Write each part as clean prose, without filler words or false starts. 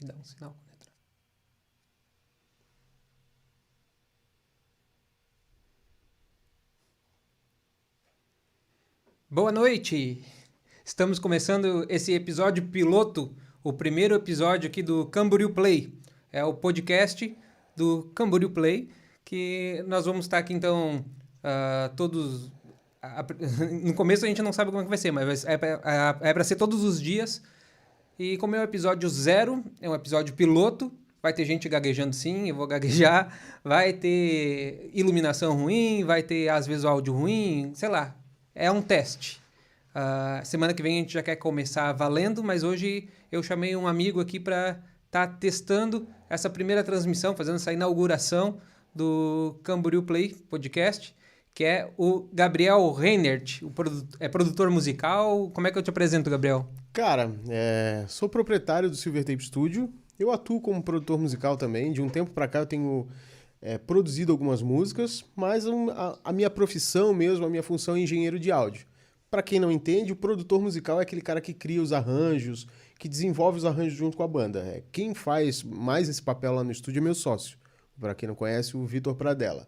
Me dá um sinal quando entrar. Boa noite! Estamos começando esse episódio piloto, o primeiro episódio aqui do Camboriú Play. É o podcast do Camboriú Play, que nós vamos estar aqui então todos... No começo a gente não sabe como é que vai ser, mas é para ser todos os dias. E como é o episódio 0, é um episódio piloto, vai ter gente gaguejando sim, eu vou gaguejar, vai ter iluminação ruim, vai ter às vezes o áudio ruim, sei lá, é um teste. Semana que vem a gente já quer começar valendo, mas hoje eu chamei um amigo aqui para estar testando essa primeira transmissão, fazendo essa inauguração do Camboriú Play Podcast, que é o Gabriel Reinert, é produtor musical. Como é que eu te apresento, Gabriel? Cara, sou proprietário do Silver Tape Studio, eu atuo como produtor musical também, de um tempo pra cá eu tenho produzido algumas músicas, mas a minha profissão mesmo, a minha função é engenheiro de áudio. Pra quem não entende, o produtor musical é aquele cara que cria os arranjos, que desenvolve os arranjos junto com a banda. Quem faz mais esse papel lá no estúdio é meu sócio, pra quem não conhece, o Vitor Pradella.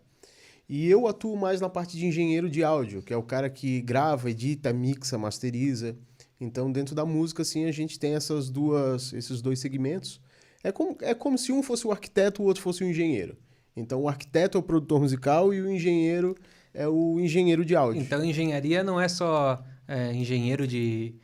E eu atuo mais na parte de engenheiro de áudio, que é o cara que grava, edita, mixa, masteriza. Então, dentro da música, assim, a gente tem esses dois segmentos. É como se um fosse o arquiteto e o outro fosse o engenheiro. Então, o arquiteto é o produtor musical e o engenheiro é o engenheiro de áudio. Então, engenharia não é só engenheiro de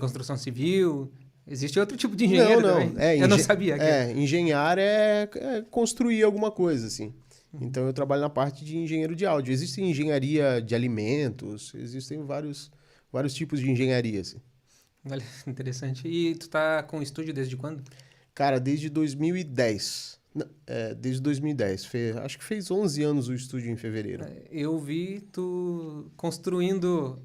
construção civil. Existe outro tipo de engenheiro também. Eu não sabia. Engenhar é construir alguma coisa, assim. Então, eu trabalho na parte de engenheiro de áudio. Existe engenharia de alimentos, existem vários tipos de engenharia, assim. Olha, interessante. E tu tá com o estúdio desde quando? Cara, desde 2010. Desde 2010. Acho que fez 11 anos o estúdio em fevereiro. Eu vi tu construindo,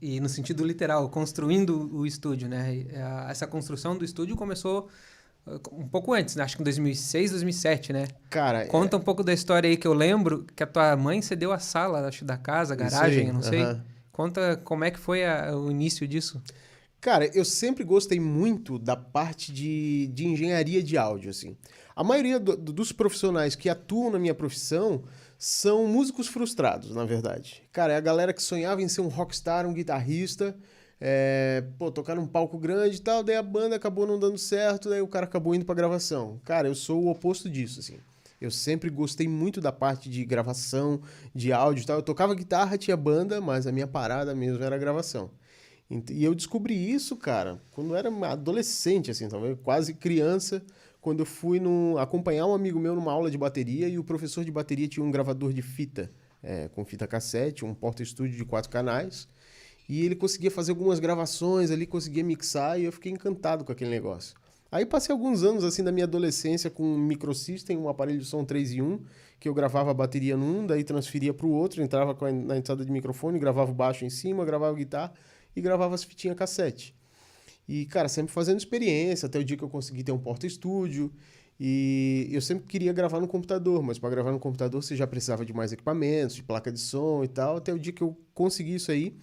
e no sentido literal, construindo o estúdio, né? Essa construção do estúdio começou um pouco antes, né? Acho que em 2006, 2007, né? Cara, conta um pouco da história aí, que eu lembro que a tua mãe cedeu a sala, acho, da casa, a garagem, eu não sei. Conta como é que foi o início disso. Cara, eu sempre gostei muito da parte de engenharia de áudio, assim. A maioria dos profissionais que atuam na minha profissão são músicos frustrados, na verdade. Cara, é a galera que sonhava em ser um rockstar, um guitarrista, tocar num palco grande e tal, daí a banda acabou não dando certo, daí o cara acabou indo pra gravação. Cara, eu sou o oposto disso, assim. Eu sempre gostei muito da parte de gravação, de áudio e tal. Eu tocava guitarra, tinha banda, mas a minha parada mesmo era a gravação. E eu descobri isso, cara, quando eu era adolescente, assim, talvez quase criança, quando eu fui acompanhar um amigo meu numa aula de bateria e o professor de bateria tinha um gravador de fita, com fita cassete, um porta-estúdio de 4 canais, e ele conseguia fazer algumas gravações ali, conseguia mixar, e eu fiquei encantado com aquele negócio. Aí passei alguns anos, assim, da minha adolescência com um microsystem, um aparelho de som 3 em 1, que eu gravava a bateria num, daí transferia pro outro, entrava na entrada de microfone, gravava o baixo em cima, gravava a guitarra, e gravava as fitinhas cassete. E, cara, sempre fazendo experiência, até o dia que eu consegui ter um porta-estúdio. E eu sempre queria gravar no computador, mas para gravar no computador você já precisava de mais equipamentos, de placa de som e tal, até o dia que eu consegui isso aí.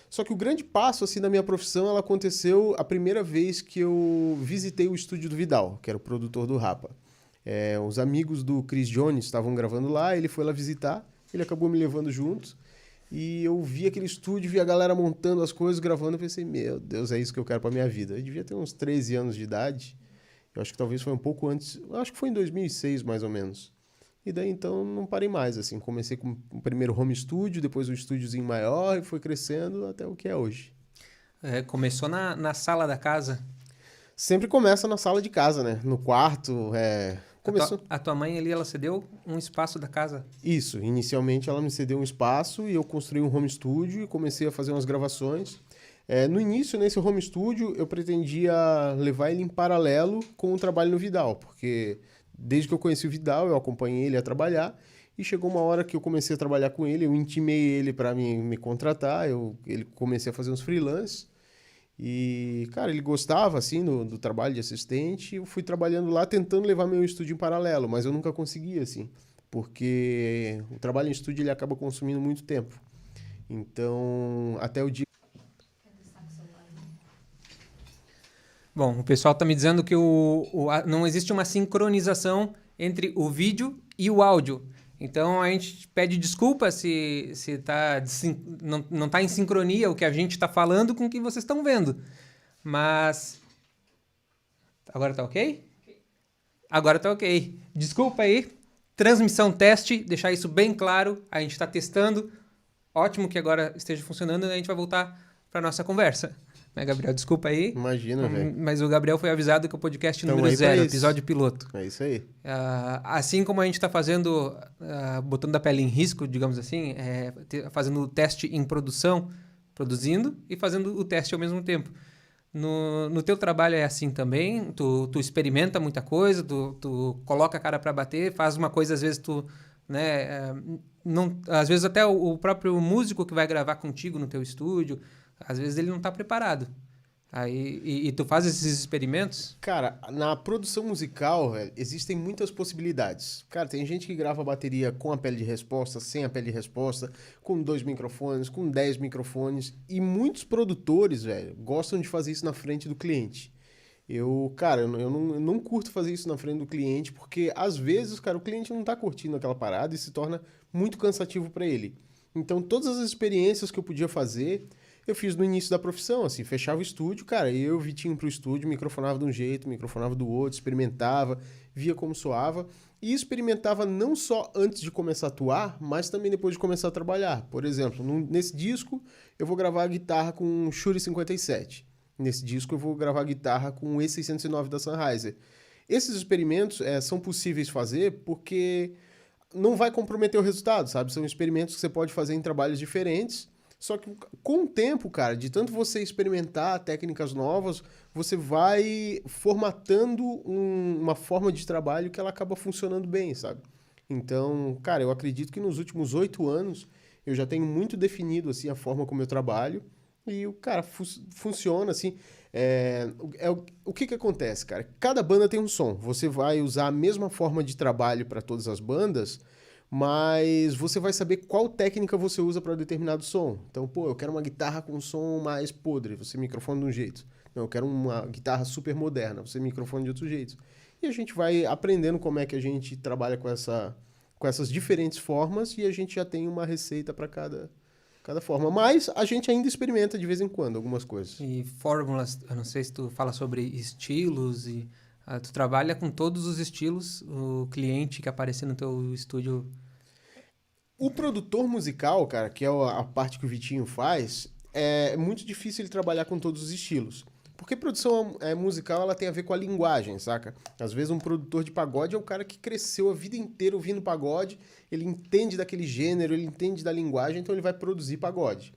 Só que o grande passo, assim, da minha profissão, ela aconteceu a primeira vez que eu visitei o estúdio do Vidal, que era o produtor do Rapa. Os amigos do Chris Jones estavam gravando lá, ele foi lá visitar, ele acabou me levando junto. E eu vi aquele estúdio, vi a galera montando as coisas, gravando, eu pensei, meu Deus, é isso que eu quero pra minha vida. Eu devia ter uns 13 anos de idade, eu acho que talvez foi um pouco antes, eu acho que foi em 2006, mais ou menos. E daí, então, não parei mais, assim, comecei com o primeiro home studio, depois um estúdiozinho maior, e foi crescendo até o que é hoje. Começou na sala da casa? Sempre começa na sala de casa, né? No quarto, começou... A tua mãe ali, ela cedeu um espaço da casa? Isso, inicialmente ela me cedeu um espaço e eu construí um home studio e comecei a fazer umas gravações. No início, nesse home studio, eu pretendia levar ele em paralelo com o trabalho no Vidal, porque desde que eu conheci o Vidal, eu acompanhei ele a trabalhar e chegou uma hora que eu comecei a trabalhar com ele, eu intimei ele para me contratar, ele comecei a fazer uns freelances. E, cara, ele gostava, assim, do trabalho de assistente. Eu fui trabalhando lá, tentando levar meu estúdio em paralelo, mas eu nunca conseguia, assim. Porque o trabalho em estúdio, ele acaba consumindo muito tempo. Então, até o dia... Bom, o pessoal está me dizendo que não existe uma sincronização entre o vídeo e o áudio. Então a gente pede desculpa se não está em sincronia o que a gente está falando com o que vocês estão vendo. Mas agora tá ok? Agora tá ok. Desculpa aí. Transmissão teste, deixar isso bem claro. A gente está testando. Ótimo que agora esteja funcionando e a gente vai voltar para nossa conversa. Né, Gabriel? Desculpa aí. Imagina, velho. Mas o Gabriel foi avisado que o podcast Tamo número aí pra 0, isso. episódio piloto. É isso aí. Assim como a gente está fazendo, botando a pele em risco, digamos assim, fazendo o teste em produção, produzindo e fazendo o teste ao mesmo tempo. No teu trabalho é assim também? Tu experimenta muita coisa, tu coloca a cara para bater, faz uma coisa, às vezes tu... Né, às vezes até o próprio músico que vai gravar contigo no teu estúdio, às vezes ele não está preparado. Aí, e tu faz esses experimentos? Cara, na produção musical, velho, existem muitas possibilidades. Cara, tem gente que grava bateria com a pele de resposta, sem a pele de resposta, com 2 microfones, com 10 microfones. E muitos produtores, velho, gostam de fazer isso na frente do cliente. Eu não curto fazer isso na frente do cliente, porque às vezes, cara, o cliente não tá curtindo aquela parada e se torna muito cansativo para ele. Então, todas as experiências que eu podia fazer, eu fiz no início da profissão, assim, fechava o estúdio, cara, eu, Vitinho, pro estúdio, microfonava de um jeito, microfonava do outro, experimentava, via como soava, e experimentava não só antes de começar a atuar, mas também depois de começar a trabalhar. Por exemplo, nesse disco, eu vou gravar a guitarra com um Shure 57. Nesse disco, eu vou gravar a guitarra com um E609 da Sennheiser. Esses experimentos são possíveis fazer porque não vai comprometer o resultado, sabe? São experimentos que você pode fazer em trabalhos diferentes. Só que com o tempo, cara, de tanto você experimentar técnicas novas, você vai formatando uma forma de trabalho que ela acaba funcionando bem, sabe? Então, cara, eu acredito que nos últimos 8 anos eu já tenho muito definido, assim, a forma como eu trabalho e o cara funciona, assim. O que acontece, cara? Cada banda tem um som. Você vai usar a mesma forma de trabalho para todas as bandas, mas você vai saber qual técnica você usa para determinado som. Então, pô, eu quero uma guitarra com um som mais podre, você microfone de um jeito. Não, eu quero uma guitarra super moderna, você microfone de outro jeito. E a gente vai aprendendo como é que a gente trabalha com essas diferentes formas e a gente já tem uma receita para cada forma. Mas a gente ainda experimenta de vez em quando algumas coisas. E fórmulas, eu não sei se tu fala sobre estilos e... tu trabalha com todos os estilos, o cliente que aparecer no teu estúdio... O produtor musical, cara, que é a parte que o Vitinho faz, é muito difícil ele trabalhar com todos os estilos. Porque produção musical, ela tem a ver com a linguagem, saca? Às vezes um produtor de pagode é o cara que cresceu a vida inteira ouvindo pagode, ele entende daquele gênero, ele entende da linguagem, então ele vai produzir pagode.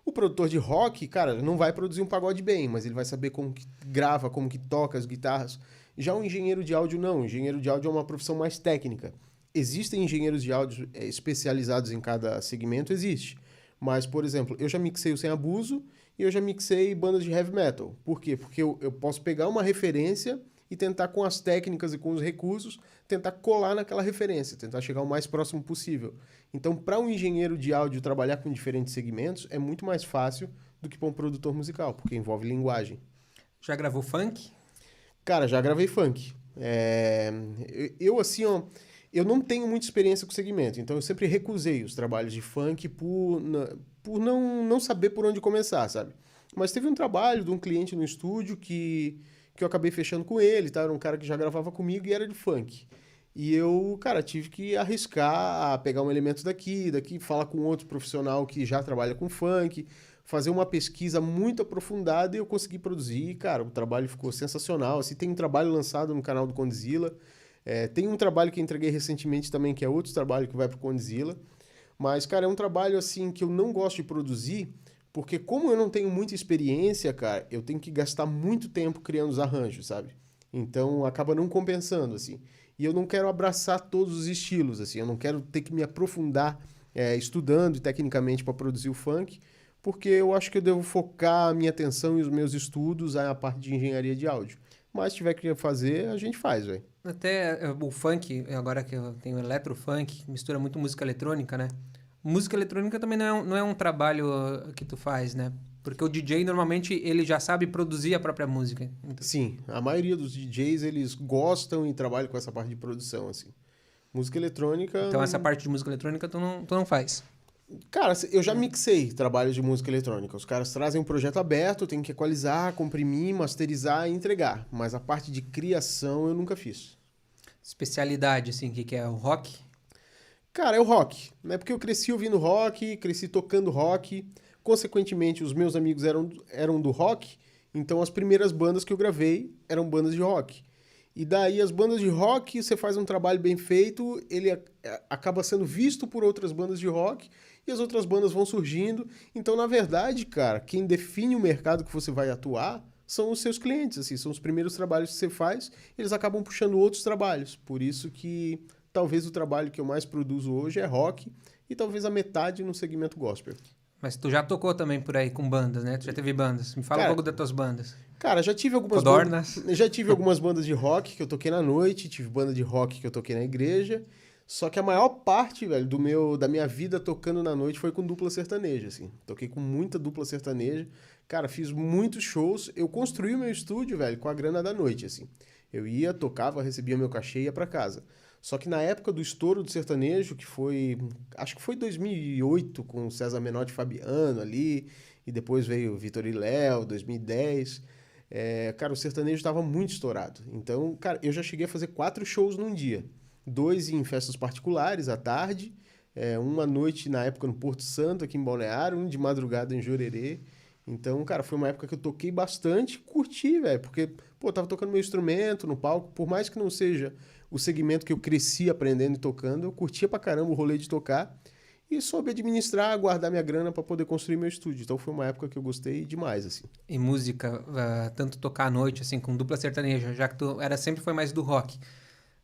O produtor de rock, cara, não vai produzir um pagode bem, mas ele vai saber como que grava, como que toca as guitarras. Já o engenheiro de áudio não, o engenheiro de áudio é uma profissão mais técnica. Existem engenheiros de áudio especializados em cada segmento? Existe. Mas, por exemplo, eu já mixei o Sem Abuso e eu já mixei bandas de heavy metal. Por quê? Porque eu posso pegar uma referência e tentar, com as técnicas e com os recursos, tentar colar naquela referência, tentar chegar o mais próximo possível. Então, para um engenheiro de áudio trabalhar com diferentes segmentos, é muito mais fácil do que para um produtor musical, porque envolve linguagem. Já gravou funk? Cara, já gravei funk. Eu, assim, ó... Eu não tenho muita experiência com o segmento, então eu sempre recusei os trabalhos de funk por não saber por onde começar, sabe? Mas teve um trabalho de um cliente no estúdio que eu acabei fechando com ele, tá? Era um cara que já gravava comigo e era de funk. E eu, cara, tive que arriscar a pegar um elemento daqui, falar com outro profissional que já trabalha com funk, fazer uma pesquisa muito aprofundada e eu consegui produzir. E, cara, o trabalho ficou sensacional. Assim, tem um trabalho lançado no canal do Condzilla. Tem um trabalho que eu entreguei recentemente também, que é outro trabalho que vai pro Condzilla. Mas, cara, é um trabalho, assim, que eu não gosto de produzir, porque como eu não tenho muita experiência, cara, eu tenho que gastar muito tempo criando os arranjos, sabe? Então, acaba não compensando, assim. E eu não quero abraçar todos os estilos, assim. Eu não quero ter que me aprofundar estudando tecnicamente para produzir o funk, porque eu acho que eu devo focar a minha atenção e os meus estudos na parte de engenharia de áudio. Mas se tiver que fazer, a gente faz, velho. Até o funk, agora que eu tenho eletrofunk, mistura muito música eletrônica, né? Música eletrônica também não é um trabalho que tu faz, né? Porque o DJ, normalmente, ele já sabe produzir a própria música. Então, Sim, a maioria dos DJs, eles gostam e trabalham com essa parte de produção, assim. Música eletrônica... então essa parte de música eletrônica tu não faz. Cara, eu já mixei trabalhos de música eletrônica. Os caras trazem um projeto aberto, tem que equalizar, comprimir, masterizar e entregar. Mas a parte de criação eu nunca fiz. Especialidade, assim, que é o rock? Cara, é o rock, né? Porque eu cresci ouvindo rock, cresci tocando rock. Consequentemente, os meus amigos eram do rock. Então, as primeiras bandas que eu gravei eram bandas de rock. E daí, as bandas de rock, você faz um trabalho bem feito, ele acaba sendo visto por outras bandas de rock e as outras bandas vão surgindo. Então, na verdade, cara, quem define o mercado que você vai atuar são os seus clientes, assim, são os primeiros trabalhos que você faz, eles acabam puxando outros trabalhos. Por isso que talvez o trabalho que eu mais produzo hoje é rock e talvez a metade no segmento gospel. Mas tu já tocou também por aí com bandas, né? Tu já teve bandas. Me fala um pouco das tuas bandas. Cara, já tive algumas bandas de rock que eu toquei na noite, tive banda de rock que eu toquei na igreja, só que a maior parte, velho, da minha vida tocando na noite foi com dupla sertaneja, assim. Toquei com muita dupla sertaneja. Cara, fiz muitos shows. Eu construí o meu estúdio, velho, com a grana da noite, assim. Eu ia, tocava, recebia meu cachê e ia pra casa. Só que na época do estouro do sertanejo, que foi... Acho que foi 2008, com César Menotti e Fabiano ali, e depois veio Vitor e Léo, 2010... cara, o sertanejo estava muito estourado. Então, cara, eu já cheguei a fazer 4 shows num dia. 2 em festas particulares, à tarde. Uma noite, na época, no Porto Santo, aqui em Balneário. Um de madrugada em Jurerê. Então, cara, foi uma época que eu toquei bastante. Curti, velho. Porque, pô, eu tava tocando meu instrumento no palco. Por mais que não seja o segmento que eu cresci aprendendo e tocando, eu curtia pra caramba o rolê de tocar. E soube administrar, guardar minha grana para poder construir meu estúdio. Então foi uma época que eu gostei demais, assim. E música, tanto tocar à noite, assim, com dupla sertaneja, já que tu sempre foi mais do rock,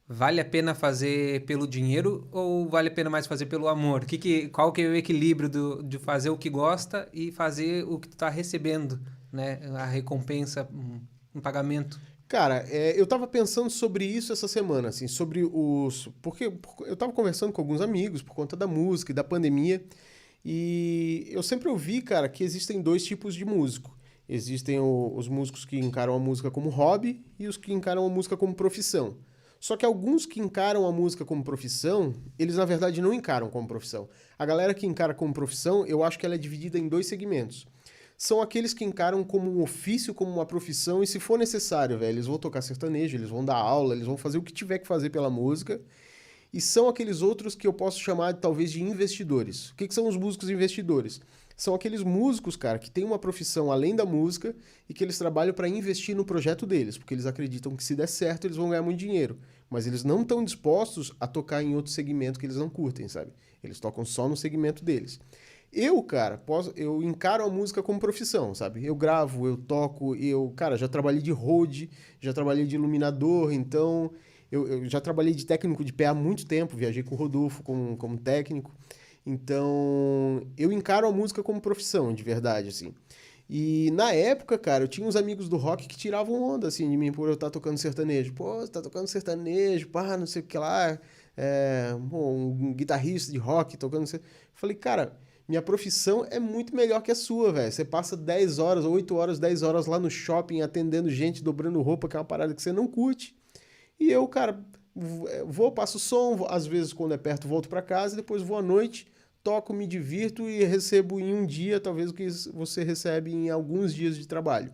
vale a pena fazer pelo dinheiro ou vale a pena mais fazer pelo amor? Qual que é o equilíbrio de fazer o que gosta e fazer o que tu tá recebendo, né? A recompensa, um pagamento. Cara, eu tava pensando sobre isso essa semana, assim, porque eu tava conversando com alguns amigos por conta da música e da pandemia, e eu sempre ouvi, cara, que existem 2 tipos de músico. Existem os músicos que encaram a música como hobby e os que encaram a música como profissão. Só que alguns que encaram a música como profissão, eles na verdade não encaram como profissão. A galera que encara como profissão, eu acho que ela é dividida em 2 segmentos. São aqueles que encaram como um ofício, como uma profissão, e se for necessário, velho, eles vão tocar sertanejo, eles vão dar aula, eles vão fazer o que tiver que fazer pela música. E são aqueles outros que eu posso chamar, talvez, de investidores. O que são os músicos investidores? São aqueles músicos, cara, que têm uma profissão além da música e que eles trabalham para investir no projeto deles, porque eles acreditam que se der certo, eles vão ganhar muito dinheiro. Mas eles não estão dispostos a tocar em outro segmento que eles não curtem, sabe? Eles tocam só no segmento deles. Eu, cara, eu encaro a música como profissão, sabe? Eu gravo, eu toco, cara, já trabalhei de road, já trabalhei de iluminador, então eu já trabalhei de técnico de pé há muito tempo, viajei com o Rodolfo como técnico, então eu encaro a música como profissão, de verdade, assim. E na época, cara, eu tinha uns amigos do rock que tiravam onda, assim, de mim por eu estar tocando sertanejo. Pô, você tá tocando sertanejo, pá, não sei o que lá, um guitarrista de rock tocando sertanejo. Falei, cara... Minha profissão é muito melhor que a sua, velho. Você passa 10 horas, 8 horas, 10 horas lá no shopping atendendo gente, dobrando roupa, que é uma parada que você não curte. E eu, cara, passo som, às vezes quando é perto volto pra casa, depois vou à noite, toco, me divirto e recebo em um dia, talvez o que você recebe em alguns dias de trabalho.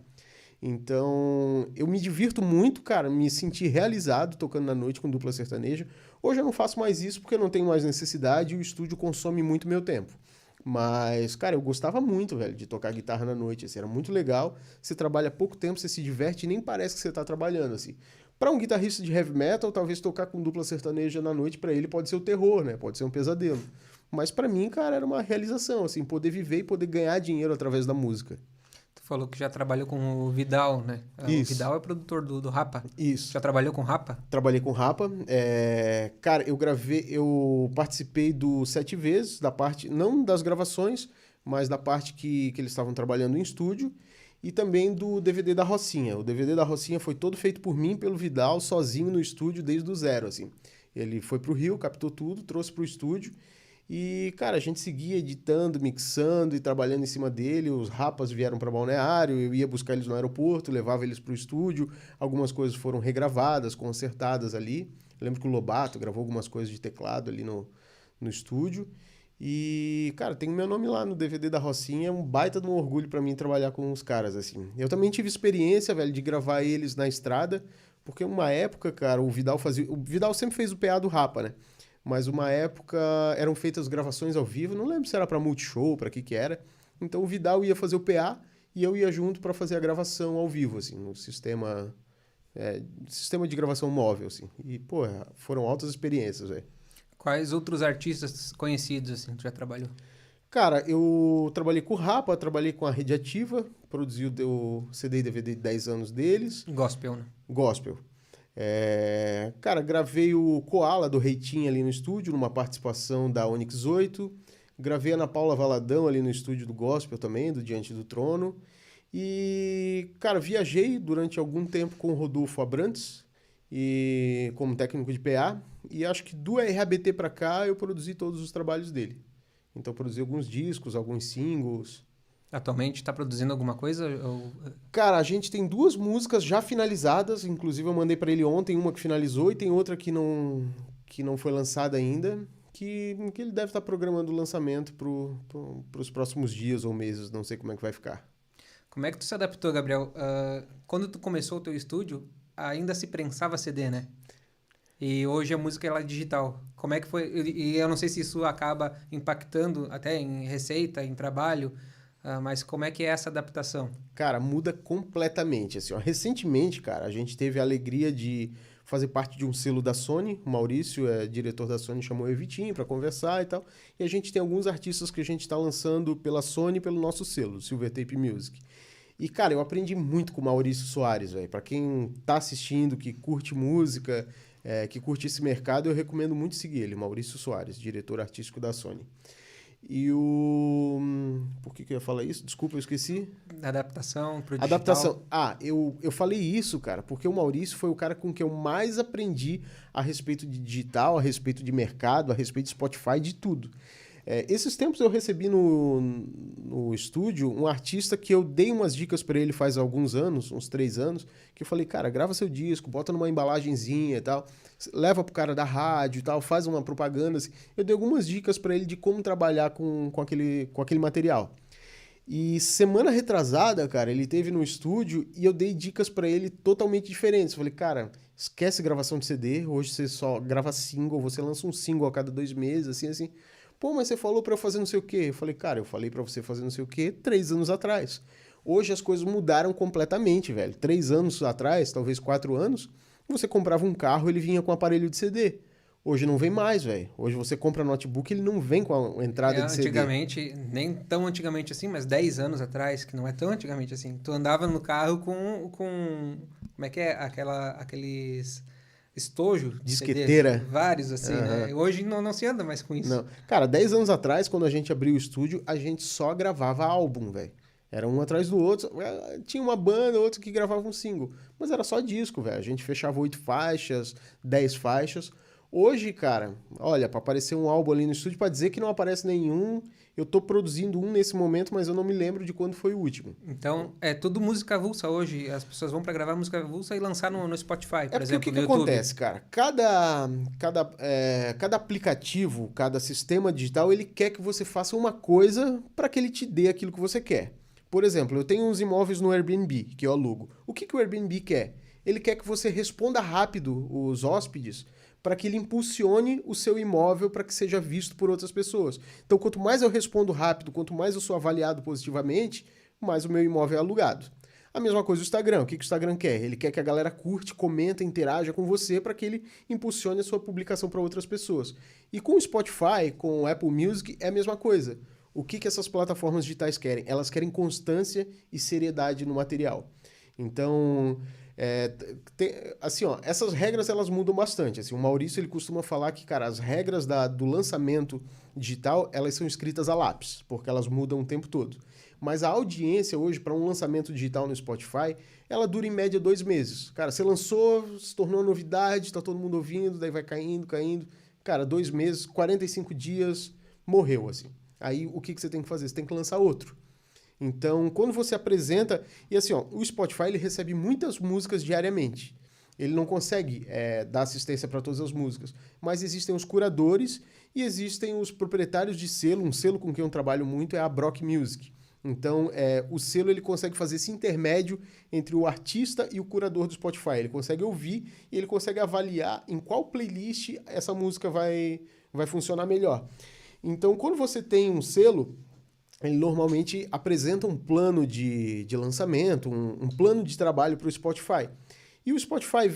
Então, eu me divirto muito, cara, me senti realizado tocando na noite com dupla sertaneja. Hoje eu não faço mais isso porque eu não tenho mais necessidade e o estúdio consome muito meu tempo. Mas, cara, eu gostava muito, velho, de tocar guitarra na noite, assim, era muito legal. Você trabalha pouco tempo, você se diverte e nem parece que você tá trabalhando, assim. Para um guitarrista de heavy metal, talvez tocar com dupla sertaneja na noite, para ele pode ser o terror, né? Pode ser um pesadelo. Mas para mim, cara, era uma realização, assim, poder viver e poder ganhar dinheiro através da música. Tu falou que já trabalhou com o Vidal, né? Isso. O Vidal é produtor do Rapa. Isso. Já trabalhou com Rapa? Trabalhei com Rapa. Cara, eu participei do 7 vezes, da parte, não das gravações, mas da parte que eles estavam trabalhando em estúdio, e também do DVD da Rocinha. O DVD da Rocinha foi todo feito por mim, pelo Vidal, sozinho no estúdio, desde o zero, assim. Ele foi pro Rio, captou tudo, trouxe pro estúdio, E, cara, a gente seguia editando, mixando e trabalhando em cima dele. Os rapas vieram para Balneário, eu ia buscar eles no aeroporto, levava eles para o estúdio. Algumas coisas foram regravadas, consertadas ali. Eu lembro que o Lobato gravou algumas coisas de teclado ali no estúdio. E, cara, tem meu nome lá no DVD da Rocinha. É um baita de um orgulho para mim trabalhar com os caras, assim. Eu também tive experiência, velho, de gravar eles na estrada. Porque uma época, cara, o Vidal fazia... O Vidal sempre fez o PA do Rapa, né? Mas uma época eram feitas gravações ao vivo, não lembro se era para Multishow, para que era. Então o Vidal ia fazer o PA e eu ia junto para fazer a gravação ao vivo, assim, no sistema de gravação móvel, assim. E, pô, foram altas experiências, velho. Quais outros artistas conhecidos, assim, tu já trabalhou? Cara, eu trabalhei com o Rapa, trabalhei com a Rede Ativa, produzi o CD e DVD de 10 anos deles. Gospel, né? Gospel. Cara, gravei o Koala do Reitinho ali no estúdio, numa participação da Onyx 8. Gravei a Ana Paula Valadão ali no estúdio do Gospel também, do Diante do Trono. E, cara, viajei durante algum tempo com o Rodolfo Abrantes, e como técnico de PA. E acho que do RABT pra cá eu produzi todos os trabalhos dele. Então produzi alguns discos, alguns singles. Atualmente tá produzindo alguma coisa? Cara, a gente tem 2 músicas já finalizadas, inclusive eu mandei pra ele ontem uma que finalizou e tem outra que não foi lançada ainda, que ele deve estar programando o lançamento pros próximos dias ou meses, não sei como é que vai ficar. Como é que tu se adaptou, Gabriel? Quando tu começou o teu estúdio, ainda se prensava CD, né? E hoje a música ela é digital. Como é que foi? E eu não sei se isso acaba impactando até em receita, em trabalho, mas como é que é essa adaptação? Cara, muda completamente, assim, ó. Recentemente, cara, a gente teve a alegria de fazer parte de um selo da Sony. O Maurício, diretor da Sony, chamou eu e o Vitinho pra conversar e tal. E a gente tem alguns artistas que a gente tá lançando pela Sony e pelo nosso selo, Silvertape Music. E, cara, eu aprendi muito com o Maurício Soares, velho. Pra quem tá assistindo, que curte música, que curte esse mercado, eu recomendo muito seguir ele, Maurício Soares, diretor artístico da Sony. E o... Por que eu ia falar isso? Desculpa, eu esqueci. Adaptação pro digital. Adaptação. Eu falei isso, cara, porque o Maurício foi o cara com que eu mais aprendi a respeito de digital, a respeito de mercado, a respeito de Spotify, de tudo. Esses tempos eu recebi no estúdio um artista que eu dei umas dicas para ele faz alguns anos, uns 3 anos, que eu falei, cara, grava seu disco, bota numa embalagenzinha e tal, leva pro cara da rádio e tal, faz uma propaganda. Assim. Eu dei algumas dicas para ele de como trabalhar com aquele material. E semana retrasada, cara, ele teve no estúdio e eu dei dicas para ele totalmente diferentes. Eu falei, cara, esquece gravação de CD, hoje você só grava single, você lança um single a cada 2 meses, assim. Pô, mas você falou pra eu fazer não sei o quê. Eu falei, cara, eu falei pra você fazer não sei o quê 3 anos atrás. Hoje as coisas mudaram completamente, velho. 3 anos atrás, talvez 4 anos, você comprava um carro, ele vinha com aparelho de CD. Hoje não vem mais, velho. Hoje você compra notebook, ele não vem com a entrada de CD. Antigamente, nem tão antigamente assim, mas 10 anos atrás, que não é tão antigamente assim. Tu andava no carro com como é que é? Aqueles... estojo de disqueteira. CD, vários assim, né? Hoje não se anda mais com isso. Não. Cara, 10 anos atrás, quando a gente abriu o estúdio, a gente só gravava álbum, velho. Era um atrás do outro. Tinha uma banda, outro que gravava um single. Mas era só disco, velho. A gente fechava 8 faixas, 10 faixas. Hoje, cara, olha, pra aparecer um álbum ali no estúdio, pra dizer que não aparece nenhum, eu tô produzindo um nesse momento, mas eu não me lembro de quando foi o último. Então, é tudo música avulsa hoje. As pessoas vão pra gravar música avulsa e lançar no Spotify, por exemplo, o que no YouTube. Acontece, cara? Cada aplicativo, cada sistema digital, ele quer que você faça uma coisa para que ele te dê aquilo que você quer. Por exemplo, eu tenho uns imóveis no Airbnb, que eu alugo. O que o Airbnb quer? Ele quer que você responda rápido os hóspedes para que ele impulsione o seu imóvel para que seja visto por outras pessoas. Então, quanto mais eu respondo rápido, quanto mais eu sou avaliado positivamente, mais o meu imóvel é alugado. A mesma coisa o Instagram. O que o Instagram quer? Ele quer que a galera curte, comenta, interaja com você para que ele impulsione a sua publicação para outras pessoas. E com o Spotify, com o Apple Music, é a mesma coisa. O que essas plataformas digitais querem? Elas querem constância e seriedade no material. Então... assim, ó, essas regras elas mudam bastante. Assim, o Maurício ele costuma falar que, cara, as regras do lançamento digital elas são escritas a lápis, porque elas mudam o tempo todo. Mas a audiência hoje para um lançamento digital no Spotify, ela dura em média 2 meses. Cara, você lançou, se tornou novidade, tá todo mundo ouvindo, daí vai caindo. Cara, 2 meses, 45 dias, morreu, assim. Aí, o que você tem que fazer? Você tem que lançar outro. Então, quando você apresenta... E assim, ó, o Spotify, ele recebe muitas músicas diariamente. Ele não consegue dar assistência para todas as músicas. Mas existem os curadores e existem os proprietários de selo. Um selo com quem eu trabalho muito é a Brock Music. Então, o selo ele consegue fazer esse intermédio entre o artista e o curador do Spotify. Ele consegue ouvir e ele consegue avaliar em qual playlist essa música vai funcionar melhor. Então, quando você tem um selo, ele normalmente apresenta um plano de lançamento, um plano de trabalho para o Spotify. E o Spotify,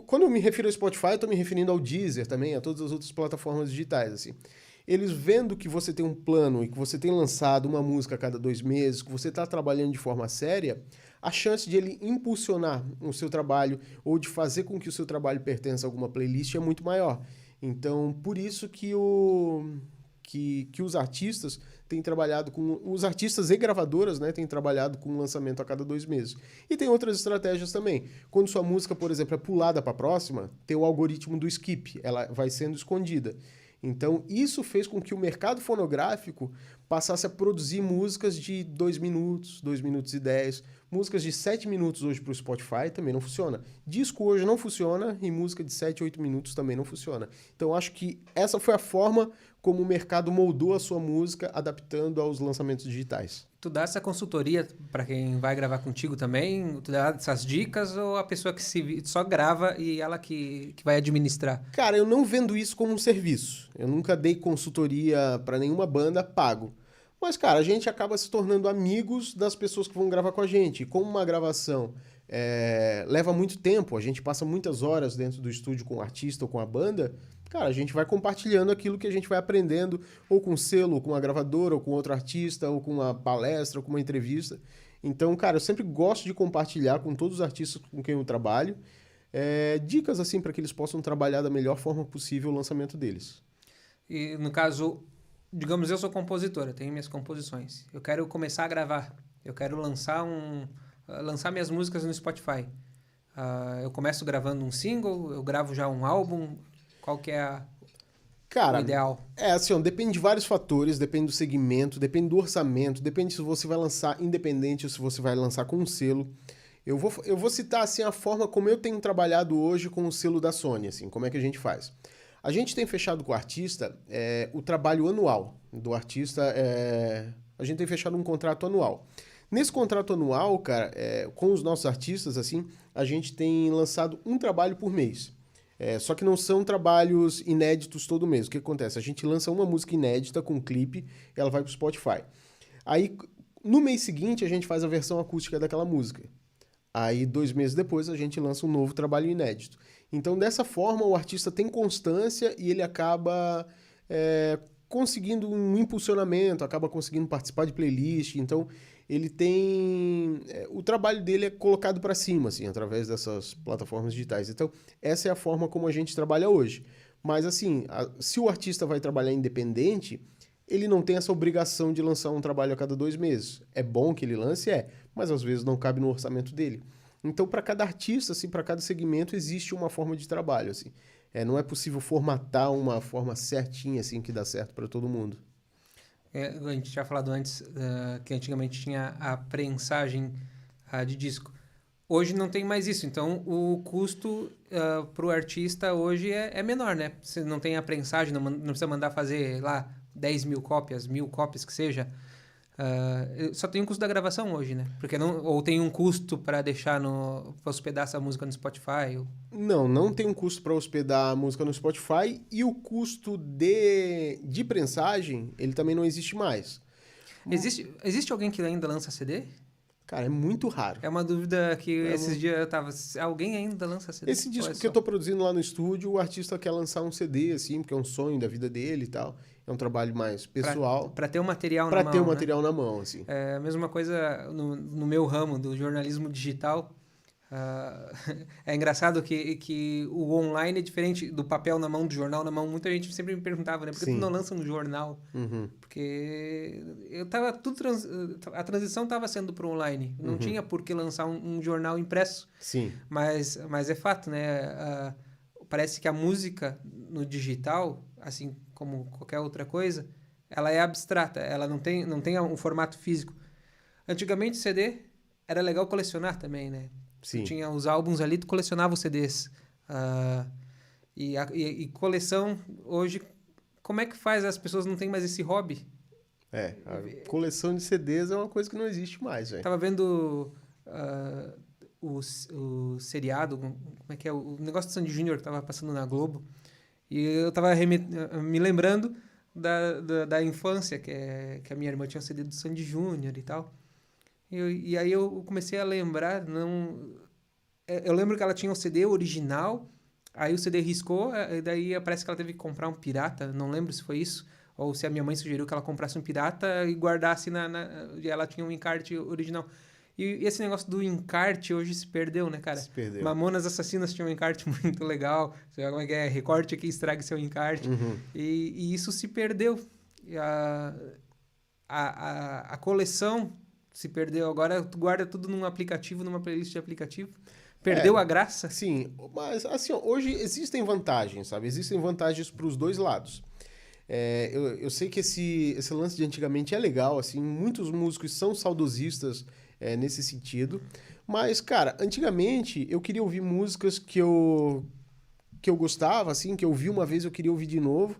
quando eu me refiro ao Spotify, eu estou me referindo ao Deezer também, a todas as outras plataformas digitais, assim. Eles vendo que você tem um plano e que você tem lançado uma música a cada 2 meses, que você está trabalhando de forma séria, a chance de ele impulsionar o seu trabalho ou de fazer com que o seu trabalho pertença a alguma playlist é muito maior. Então, por isso que os artistas têm trabalhado com... Os artistas e gravadoras, né, têm trabalhado com lançamento a cada 2 meses. E tem outras estratégias também. Quando sua música, por exemplo, é pulada para a próxima, tem o algoritmo do skip, ela vai sendo escondida. Então, isso fez com que o mercado fonográfico passasse a produzir músicas de 2 minutos, 2 minutos e 10. Músicas de 7 minutos hoje para o Spotify também não funciona. Disco hoje não funciona e música de 7, 8 minutos também não funciona. Então, acho que essa foi a forma como o mercado moldou a sua música, adaptando aos lançamentos digitais. Tu dá essa consultoria para quem vai gravar contigo também? Tu dá essas dicas ou a pessoa que só grava e ela que vai administrar? Cara, eu não vendo isso como um serviço. Eu nunca dei consultoria para nenhuma banda pago. Mas, cara, a gente acaba se tornando amigos das pessoas que vão gravar com a gente. E como uma gravação leva muito tempo, a gente passa muitas horas dentro do estúdio com o artista ou com a banda, cara, a gente vai compartilhando aquilo que a gente vai aprendendo, ou com selo, ou com uma gravadora, ou com outro artista, ou com uma palestra, ou com uma entrevista. Então, cara, eu sempre gosto de compartilhar com todos os artistas com quem eu trabalho dicas, assim, para que eles possam trabalhar da melhor forma possível o lançamento deles. E, no caso, digamos, eu sou compositora, tenho minhas composições. Eu quero começar a gravar. Eu quero lançar minhas músicas no Spotify. Eu começo gravando um single, eu gravo já um álbum. Qual que é o ideal? Assim, ó, depende de vários fatores, depende do segmento, depende do orçamento, depende se você vai lançar independente ou se você vai lançar com um selo. Eu vou citar, assim, a forma como eu tenho trabalhado hoje com o selo da Sony, assim, como é que a gente faz. A gente tem fechado com o artista o trabalho anual do artista. A gente tem fechado um contrato anual. Nesse contrato anual, cara, com os nossos artistas, assim, a gente tem lançado um trabalho por mês. Só que não são trabalhos inéditos todo mês. O que acontece? A gente lança uma música inédita com um clipe, ela vai pro Spotify. Aí, no mês seguinte, a gente faz a versão acústica daquela música. Aí, 2 meses depois, a gente lança um novo trabalho inédito. Então, dessa forma, o artista tem constância e ele acaba conseguindo um impulsionamento, acaba conseguindo participar de playlist. Então, ele tem... o trabalho dele é colocado para cima, assim, através dessas plataformas digitais. Então, essa é a forma como a gente trabalha hoje. Mas, assim, se o artista vai trabalhar independente, ele não tem essa obrigação de lançar um trabalho a cada 2 meses. É bom que ele lance, mas às vezes não cabe no orçamento dele. Então, para cada artista, assim, para cada segmento, existe uma forma de trabalho, assim. Não é possível formatar uma forma certinha, assim, que dá certo para todo mundo. A gente tinha falado antes que antigamente tinha a prensagem de disco. Hoje não tem mais isso, então o custo para o artista hoje é menor, né? Você não tem a prensagem, não precisa mandar fazer lá 10 mil cópias, 1000 cópias que seja. Só tem um custo da gravação hoje, né? Porque ou tem um custo para deixar para hospedar essa música no Spotify? Não tem um custo para hospedar a música no Spotify e o custo de prensagem, ele também não existe mais. Existe alguém que ainda lança CD? Cara, é muito raro. É uma dúvida que esses dias eu tava... Alguém ainda lança CD? Esse disco que eu tô produzindo lá no estúdio, o artista quer lançar um CD, assim, porque é um sonho da vida dele e tal. É um trabalho mais pessoal. Para ter o material na mão. Para ter o material na mão, assim. É a mesma coisa no meu ramo, do jornalismo digital. É engraçado que o online é diferente do papel na mão, do jornal na mão. Muita gente sempre me perguntava, né? Por que tu não lança um jornal? Uhum. Porque a transição estava sendo para o online. Não tinha por que lançar um jornal impresso. Sim. Mas é fato, né? Parece que a música no digital, assim como qualquer outra coisa, ela é abstrata, ela não tem um formato físico. Antigamente, CD era legal colecionar também, né? Sim. Tu tinha os álbuns ali, tu colecionava os CDs. E coleção, hoje, como é que faz? As pessoas não têm mais esse hobby? A coleção de CDs é uma coisa que não existe mais, velho. Tava vendo o seriado, como é que é? O negócio do Sandy Júnior que tava passando na Globo. E eu tava me lembrando da infância, que a minha irmã tinha um CD do Sandy Júnior e tal. E aí eu comecei a lembrar, eu lembro que ela tinha um CD original, aí o CD riscou, e daí parece que ela teve que comprar um pirata, não lembro se foi isso, ou se a minha mãe sugeriu que ela comprasse um pirata e guardasse e ela tinha um encarte original. E esse negócio do encarte hoje se perdeu, né, cara? Se perdeu. Mamonas Assassinas tinha um encarte muito legal. Você vê como é que é? Recorte aqui, estrague seu encarte. Uhum. E isso se perdeu. E a coleção se perdeu. Agora tu guarda tudo num aplicativo, numa playlist de aplicativo. Perdeu a graça? Sim, mas assim, ó, hoje existem vantagens, sabe? Existem vantagens para os dois lados. Eu sei que esse lance de antigamente é legal, assim, muitos músicos são saudosistas nesse sentido, mas, cara, antigamente eu queria ouvir músicas que eu gostava, assim, que eu ouvi uma vez eu queria ouvir de novo.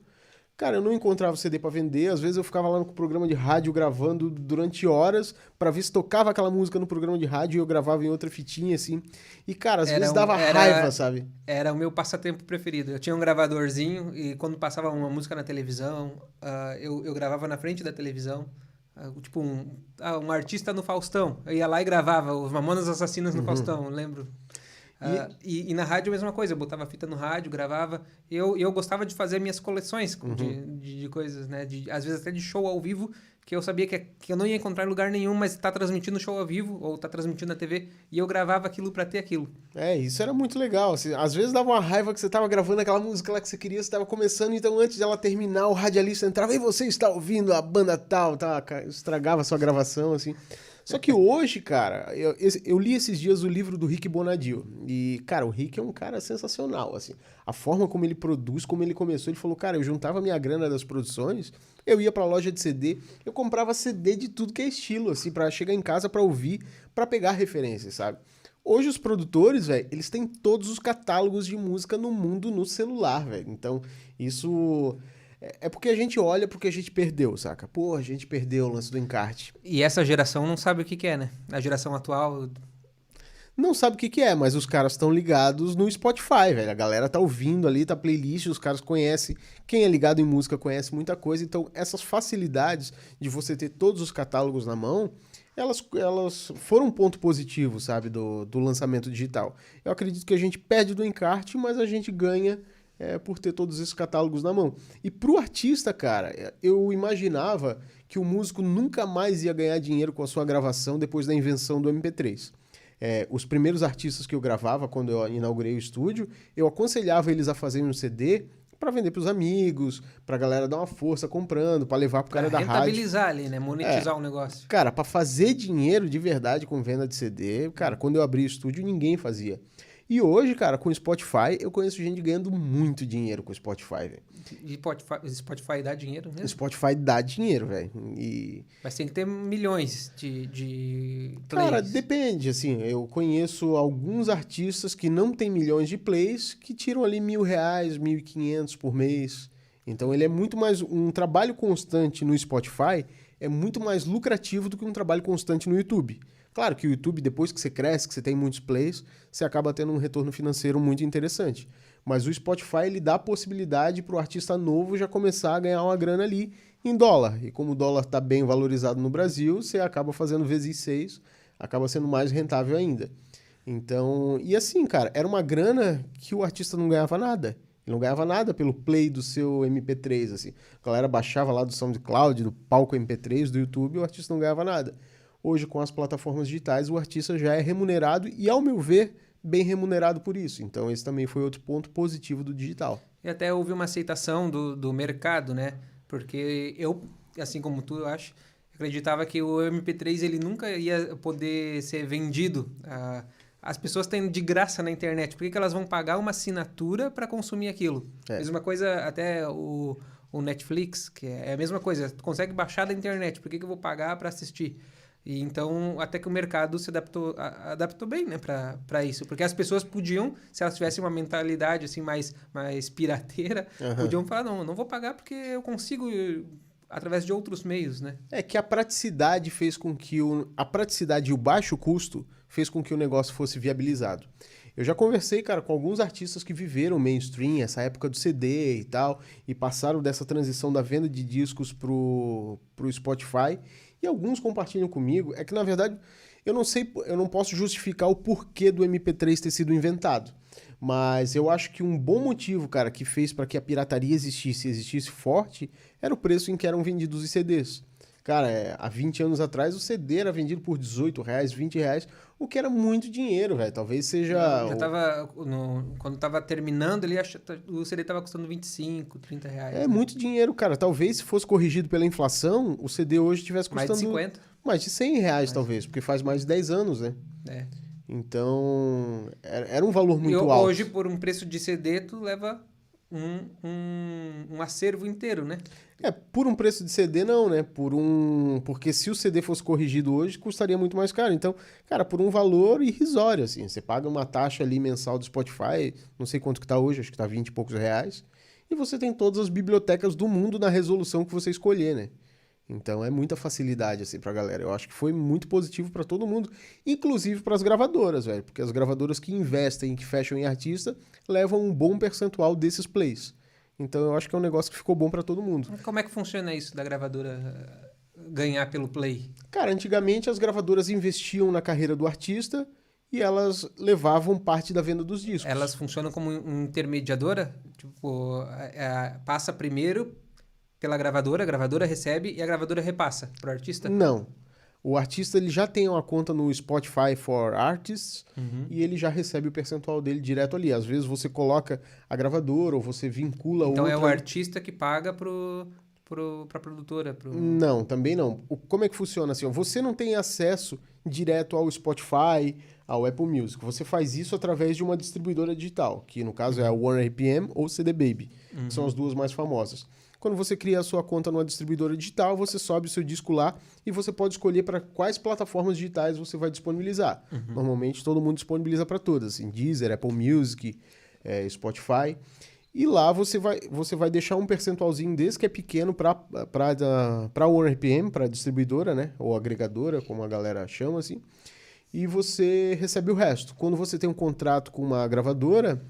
Cara, eu não encontrava o CD pra vender, às vezes eu ficava lá no programa de rádio gravando durante horas pra ver se tocava aquela música no programa de rádio e eu gravava em outra fitinha, assim. E, cara, às vezes dava raiva, sabe? Era o meu passatempo preferido. Eu tinha um gravadorzinho e quando passava uma música na televisão, eu gravava na frente da televisão. Tipo, um artista no Faustão. Eu ia lá e gravava os Mamonas Assassinas no Faustão, eu lembro. E na rádio a mesma coisa, eu botava fita no rádio, gravava. Eu gostava de fazer minhas coleções de coisas, né? Às vezes até de show ao vivo, que eu sabia que eu não ia encontrar em lugar nenhum, mas tá transmitindo show ao vivo, ou tá transmitindo na TV, e eu gravava aquilo pra ter aquilo. Isso era muito legal. Assim, às vezes dava uma raiva que você tava gravando aquela música lá que você queria, você tava começando, então antes dela terminar, o radialista entrava, e você está ouvindo a banda tal, tá? Estragava a sua gravação, assim. Só que hoje, cara, eu li esses dias o livro do Rick Bonadio. E, cara, o Rick é um cara sensacional, assim. A forma como ele produz, como ele começou, ele falou, cara, eu juntava minha grana das produções, eu ia pra loja de CD, eu comprava CD de tudo que é estilo, assim, pra chegar em casa pra ouvir, pra pegar referências, sabe? Hoje os produtores, velho, eles têm todos os catálogos de música no mundo no celular, velho. Então, isso... É porque a gente olha porque a gente perdeu, saca? Pô, a gente perdeu o lance do encarte. E essa geração não sabe o que é, né? A geração atual... Não sabe o que é, mas os caras estão ligados no Spotify, velho. A galera tá ouvindo ali, tá playlist, os caras conhecem. Quem é ligado em música conhece muita coisa. Então, essas facilidades de você ter todos os catálogos na mão, elas foram um ponto positivo, sabe, do lançamento digital. Eu acredito que a gente perde do encarte, mas a gente ganha por ter todos esses catálogos na mão. E pro artista, cara, eu imaginava que o músico nunca mais ia ganhar dinheiro com a sua gravação depois da invenção do MP3. Os primeiros artistas que eu gravava, quando eu inaugurei o estúdio, eu aconselhava eles a fazerem um CD para vender pros amigos, pra galera dar uma força comprando, para levar pro cara da rádio. Rentabilizar ali, né? Monetizar o negócio. Cara, para fazer dinheiro de verdade com venda de CD, cara, quando eu abri o estúdio, ninguém fazia. E hoje, cara, com o Spotify, eu conheço gente ganhando muito dinheiro com o Spotify, velho. E Spotify dá dinheiro mesmo? O Spotify dá dinheiro, velho. Mas tem que ter milhões de plays. Cara, depende, assim, eu conheço alguns artistas que não tem milhões de plays, que tiram ali R$1.000, 1.500 por mês. Então ele é muito mais... Um trabalho constante no Spotify é muito mais lucrativo do que um trabalho constante no YouTube. Claro que o YouTube, depois que você cresce, que você tem muitos plays, você acaba tendo um retorno financeiro muito interessante. Mas o Spotify, ele dá a possibilidade para o artista novo já começar a ganhar uma grana ali em dólar. E como o dólar está bem valorizado no Brasil, você acaba fazendo vezes 6, acaba sendo mais rentável ainda. Então, e assim, cara, era uma grana que o artista não ganhava nada. Ele não ganhava nada pelo play do seu MP3, assim. A galera baixava lá do SoundCloud, do palco MP3 do YouTube, e o artista não ganhava nada. Hoje, com as plataformas digitais, o artista já é remunerado e, ao meu ver, bem remunerado por isso. Então, esse também foi outro ponto positivo do digital. E até houve uma aceitação do mercado, né? Porque eu, assim como tu, eu acho, acreditava que o MP3 ele nunca ia poder ser vendido. As pessoas têm de graça na internet. Por que elas vão pagar uma assinatura para consumir aquilo? Mesma coisa, até o o Netflix, que é a mesma coisa. Tu consegue baixar da internet, por que eu vou pagar para assistir? E então, até que o mercado se adaptou bem, né, para isso. Porque as pessoas podiam, se elas tivessem uma mentalidade assim mais pirateira, podiam falar, não vou pagar porque eu consigo através de outros meios, né? É que a praticidade fez com que a praticidade e o baixo custo fez com que o negócio fosse viabilizado. Eu já conversei, cara, com alguns artistas que viveram mainstream, essa época do CD e tal, e passaram dessa transição da venda de discos pro Spotify, e alguns compartilham comigo. É que, na verdade, eu não posso justificar o porquê do MP3 ter sido inventado. Mas eu acho que um bom motivo, cara, que fez para que a pirataria existisse forte, era o preço em que eram vendidos os CDs. Cara, há 20 anos atrás o CD era vendido por R$18, R$20, o que era muito dinheiro, velho. Talvez seja... Quando tava terminando, o CD tava custando 25, 30 reais. É muito dinheiro, cara. Talvez se fosse corrigido pela inflação, o CD hoje tivesse custando... Mais de 50? Mais de 100 reais, talvez, porque faz mais de 10 anos, né? É. Então, era um valor muito alto. Hoje, por um preço de CD, tu leva um acervo inteiro, né? Por um preço de CD não, né? Porque se o CD fosse corrigido hoje, custaria muito mais caro. Então, cara, por um valor irrisório, assim. Você paga uma taxa ali mensal do Spotify, não sei quanto que tá hoje, acho que tá 20 e poucos reais. E você tem todas as bibliotecas do mundo na resolução que você escolher, né? Então é muita facilidade assim pra galera. Eu acho que foi muito positivo pra todo mundo, inclusive pras gravadoras, velho, porque as gravadoras que investem, que fecham em artista, levam um bom percentual desses plays. Então eu acho que é um negócio que ficou bom pra todo mundo. Como é que funciona isso da gravadora ganhar pelo play? Cara, antigamente as gravadoras investiam na carreira do artista e elas levavam parte da venda dos discos. Elas funcionam como intermediadora? Tipo, passa primeiro pela gravadora, a gravadora recebe e a gravadora repassa pro artista? Não. O artista ele já tem uma conta no Spotify for Artists e ele já recebe o percentual dele direto ali. Às vezes você coloca a gravadora ou você vincula outra... Então é o artista que paga pra produtora? Não, também não. Como é que funciona assim? Você não tem acesso direto ao Spotify, ao Apple Music. Você faz isso através de uma distribuidora digital, que no caso é a OneRPM ou CD Baby, que são as duas mais famosas. Quando você cria a sua conta numa distribuidora digital, você sobe o seu disco lá e você pode escolher para quais plataformas digitais você vai disponibilizar. Normalmente todo mundo disponibiliza para todas, assim, Deezer, Apple Music, Spotify. E lá você vai deixar um percentualzinho desse que é pequeno para a OneRPM, para a distribuidora, né? Ou agregadora, como a galera chama, assim. E você recebe o resto. Quando você tem um contrato com uma gravadora...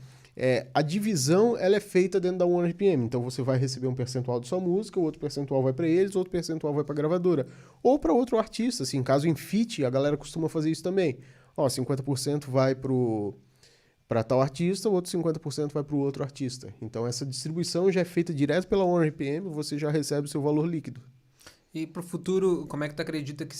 a divisão ela é feita dentro da OneRPM, então você vai receber um percentual de sua música, o outro percentual vai para eles, outro percentual vai para a gravadora, ou para outro artista, assim, caso em feat, a galera costuma fazer isso também. 50% vai para tal artista, o outro 50% vai para o outro artista. Então essa distribuição já é feita direto pela OneRPM, você já recebe o seu valor líquido. E para o futuro, como é que tu acredita que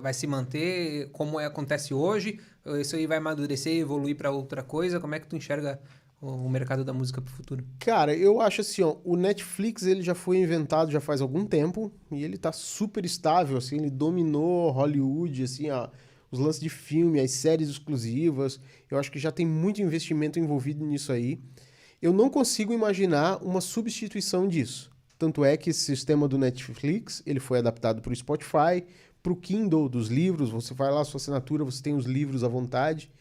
vai se manter? Como acontece hoje? Isso aí vai amadurecer e evoluir para outra coisa? Como é que tu enxerga o mercado da música para o futuro? Cara, eu acho assim, o Netflix ele já foi inventado já faz algum tempo e ele tá super estável, assim, ele dominou Hollywood, assim, os lances de filme, as séries exclusivas. Eu acho que já tem muito investimento envolvido nisso aí. Eu não consigo imaginar uma substituição disso. Tanto é que esse sistema do Netflix, ele foi adaptado para o Spotify, para o Kindle dos livros, você vai lá, sua assinatura, você tem os livros à vontade.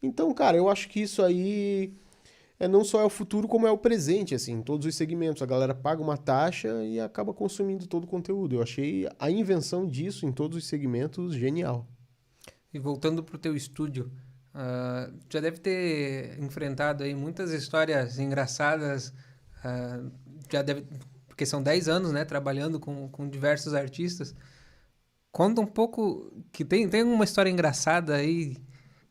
Então, cara, eu acho que isso aí não só é o futuro, como é o presente, assim, em todos os segmentos. A galera paga uma taxa e acaba consumindo todo o conteúdo. Eu achei a invenção disso em todos os segmentos genial. E voltando para o teu estúdio, já deve ter enfrentado aí muitas histórias engraçadas, porque são 10 anos, né, trabalhando com diversos artistas. Conta um pouco, que tem uma história engraçada aí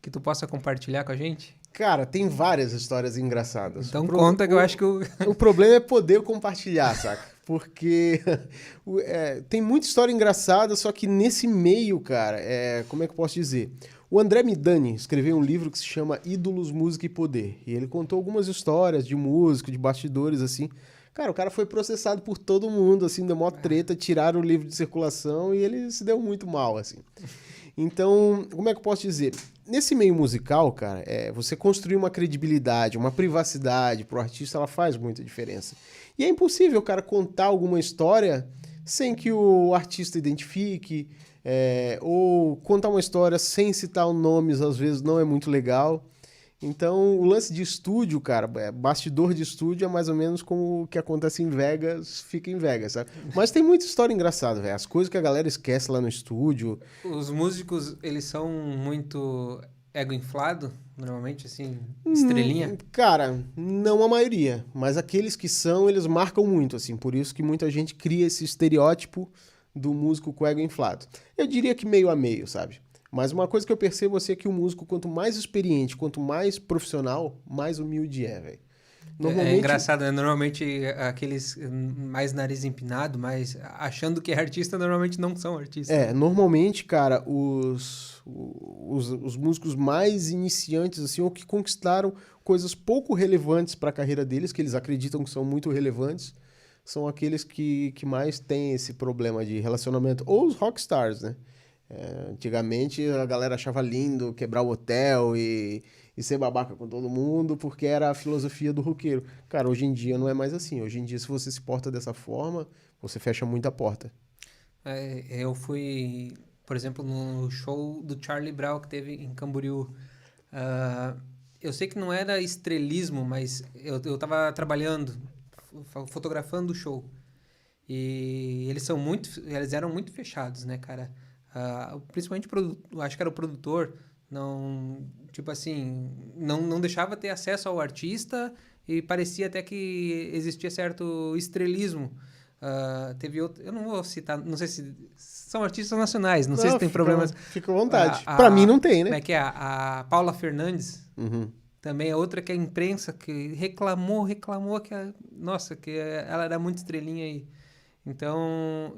que tu possa compartilhar com a gente? Cara, tem várias histórias engraçadas. Então conta que eu acho que o problema é poder compartilhar, saca? Porque tem muita história engraçada, só que nesse meio, cara, como é que eu posso dizer? O André Midani escreveu um livro que se chama Ídolos, Música e Poder. E ele contou algumas histórias de músico, de bastidores, assim. Cara, o cara foi processado por todo mundo, assim, deu mó treta, tiraram o livro de circulação e ele se deu muito mal, assim. Então, como é que eu posso dizer? nesse meio musical, cara, você construir uma credibilidade, uma privacidade pro artista, ela faz muita diferença. E é impossível, cara, contar alguma história sem que o artista identifique, ou contar uma história sem citar nomes, às vezes não é muito legal. Então, o lance de estúdio, cara, bastidor de estúdio é mais ou menos como o que acontece em Vegas, fica em Vegas, sabe? Mas tem muita história engraçada, velho. As coisas que a galera esquece lá no estúdio. Os músicos, eles são muito ego inflado, normalmente, assim, estrelinha? Cara, não a maioria, mas aqueles que são, eles marcam muito, assim. Por isso que muita gente cria esse estereótipo do músico com ego inflado. Eu diria que meio a meio, sabe? Mas uma coisa que eu percebo assim, é que o músico, quanto mais experiente, quanto mais profissional, mais humilde velho. É engraçado, né? Normalmente aqueles mais nariz empinado, mais achando que é artista, normalmente não são artistas. Normalmente, cara, os músicos mais iniciantes, assim, ou que conquistaram coisas pouco relevantes para a carreira deles, que eles acreditam que são muito relevantes, são aqueles que mais têm esse problema de relacionamento. Ou os rockstars, né? Antigamente a galera achava lindo quebrar o hotel e ser babaca com todo mundo porque era a filosofia do roqueiro. Cara, hoje em dia não é mais assim. Hoje em dia, se você se porta dessa forma, você fecha muita porta. Eu fui, por exemplo, no show do Charlie Brown que teve em Camboriú. Eu sei que não era estrelismo, mas eu tava trabalhando, fotografando o show. E eles eram muito fechados, né, cara? Principalmente acho que era o produtor, não, tipo assim, não deixava ter acesso ao artista e parecia até que existia certo estrelismo. Teve outro, eu não vou citar, não sei se são artistas nacionais, não sei se tem problemas. Fica à vontade. Pra mim não tem, né? Como é que é? A Paula Fernandes, também é outra que a imprensa que reclamou que nossa, que ela era muito estrelinha aí. Então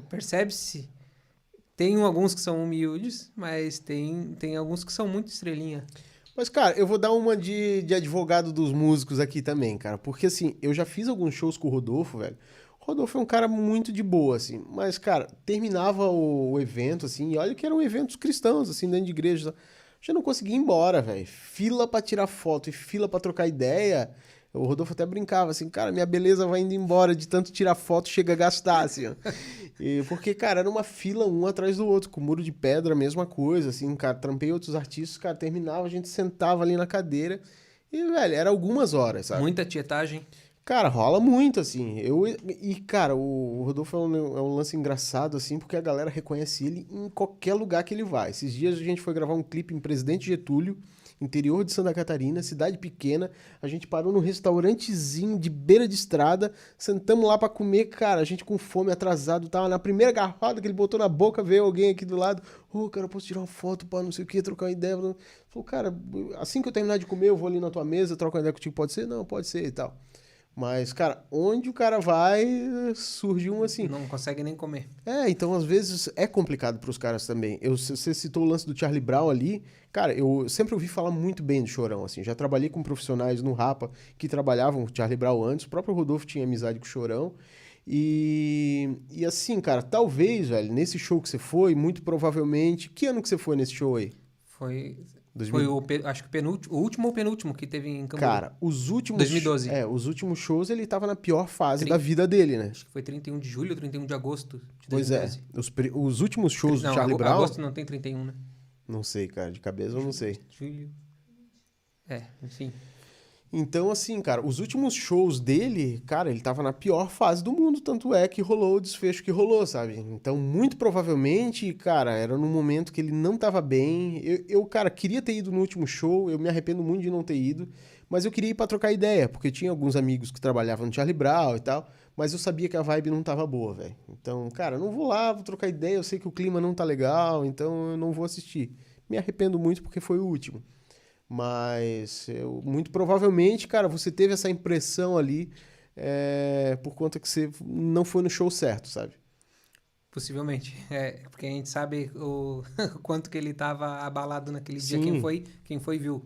percebe-se. Tem alguns que são humildes, mas tem alguns que são muito estrelinha. Mas, cara, eu vou dar uma de advogado dos músicos aqui também, cara. Porque, assim, eu já fiz alguns shows com o Rodolfo, velho. O Rodolfo é um cara muito de boa, assim. Mas, cara, terminava o evento, assim, e olha que eram eventos cristãos, assim, dentro de igreja. Já não conseguia ir embora, velho. Fila pra tirar foto e fila pra trocar ideia. O Rodolfo até brincava assim, cara, minha beleza vai indo embora, de tanto tirar foto, chega a gastar, assim, ó. Porque, cara, era uma fila um atrás do outro, com muro de pedra, a mesma coisa, assim, cara, trampei outros artistas, cara, terminava, a gente sentava ali na cadeira e, velho, era algumas horas, sabe? Muita tietagem. Cara, rola muito, assim. Cara, o Rodolfo é um lance engraçado, assim, porque a galera reconhece ele em qualquer lugar que ele vai. Esses dias a gente foi gravar um clipe em Presidente Getúlio, interior de Santa Catarina, cidade pequena. A gente parou num restaurantezinho de beira de estrada, sentamos lá pra comer, cara, a gente com fome, atrasado, tava na primeira garfada que ele botou na boca, veio alguém aqui do lado, cara, eu posso tirar uma foto, pá, não sei o que, trocar uma ideia. Falou, cara, assim que eu terminar de comer, eu vou ali na tua mesa, troco uma ideia contigo, pode ser? Não, pode ser e tal. Mas, cara, onde o cara vai, surge um assim. Não consegue nem comer. Então às vezes é complicado pros caras também. Você citou o lance do Charlie Brown ali. Cara, eu sempre ouvi falar muito bem do Chorão, assim. Já trabalhei com profissionais no Rapa que trabalhavam com o Charlie Brown antes. O próprio Rodolfo tinha amizade com o Chorão. E assim, cara, talvez, velho, nesse show que você foi, muito provavelmente... Que ano que você foi nesse show aí? Foi acho que o último ou penúltimo que teve em Camboriú. Cara, os últimos... 2012. Os últimos shows ele tava na pior fase da vida dele, né? Acho que foi 31 de julho ou 31 de agosto de 2012. Pois é. Os últimos shows do Charlie Brown... agosto não tem 31, né? Não sei, cara. De cabeça eu não sei. Julho. Enfim. Então, assim, cara, os últimos shows dele, cara, ele tava na pior fase do mundo, tanto é que rolou o desfecho que rolou, sabe? Então, muito provavelmente, cara, era num momento que ele não tava bem. Cara, queria ter ido no último show, eu me arrependo muito de não ter ido, mas eu queria ir pra trocar ideia, porque tinha alguns amigos que trabalhavam no Charlie Brown e tal, mas eu sabia que a vibe não tava boa, velho. Então, cara, eu não vou lá, vou trocar ideia, eu sei que o clima não tá legal, então eu não vou assistir. Me arrependo muito porque foi o último. Mas, muito provavelmente, cara, você teve essa impressão ali por conta que você não foi no show certo, sabe? Possivelmente. Porque a gente sabe o quanto que ele estava abalado naquele dia. Quem foi viu.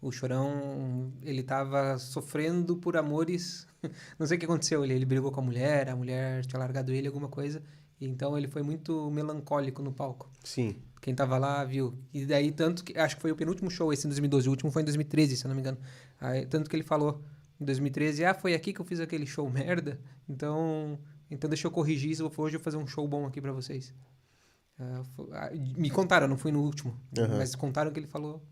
O Chorão, ele estava sofrendo por amores. Não sei o que aconteceu. Ele brigou com a mulher tinha largado ele, alguma coisa. Então ele foi muito melancólico no palco. Sim. Quem tava lá viu. E daí, tanto que... Acho que foi o penúltimo show esse em 2012. O último foi em 2013, se eu não me engano. Aí, tanto que ele falou em 2013, foi aqui que eu fiz aquele show merda. Então deixa eu corrigir isso. Hoje eu vou fazer um show bom aqui pra vocês. Me contaram, não fui no último. Mas contaram que ele falou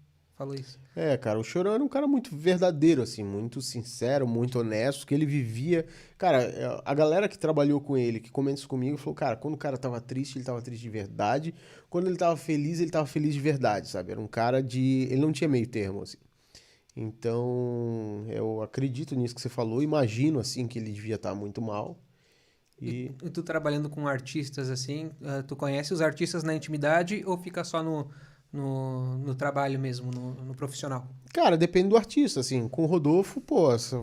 isso. Cara, o Chorão era um cara muito verdadeiro, assim, muito sincero, muito honesto, que ele vivia... Cara, a galera que trabalhou com ele, que comenta isso comigo, falou, cara, quando o cara tava triste, ele tava triste de verdade. Quando ele tava feliz de verdade, sabe? Era um cara de... Ele não tinha meio termo, assim. Então, eu acredito nisso que você falou, imagino, assim, que ele devia estar muito mal. E tu trabalhando com artistas, assim, tu conhece os artistas na intimidade ou fica só no trabalho mesmo, no profissional? Cara, depende do artista, assim. Com o Rodolfo,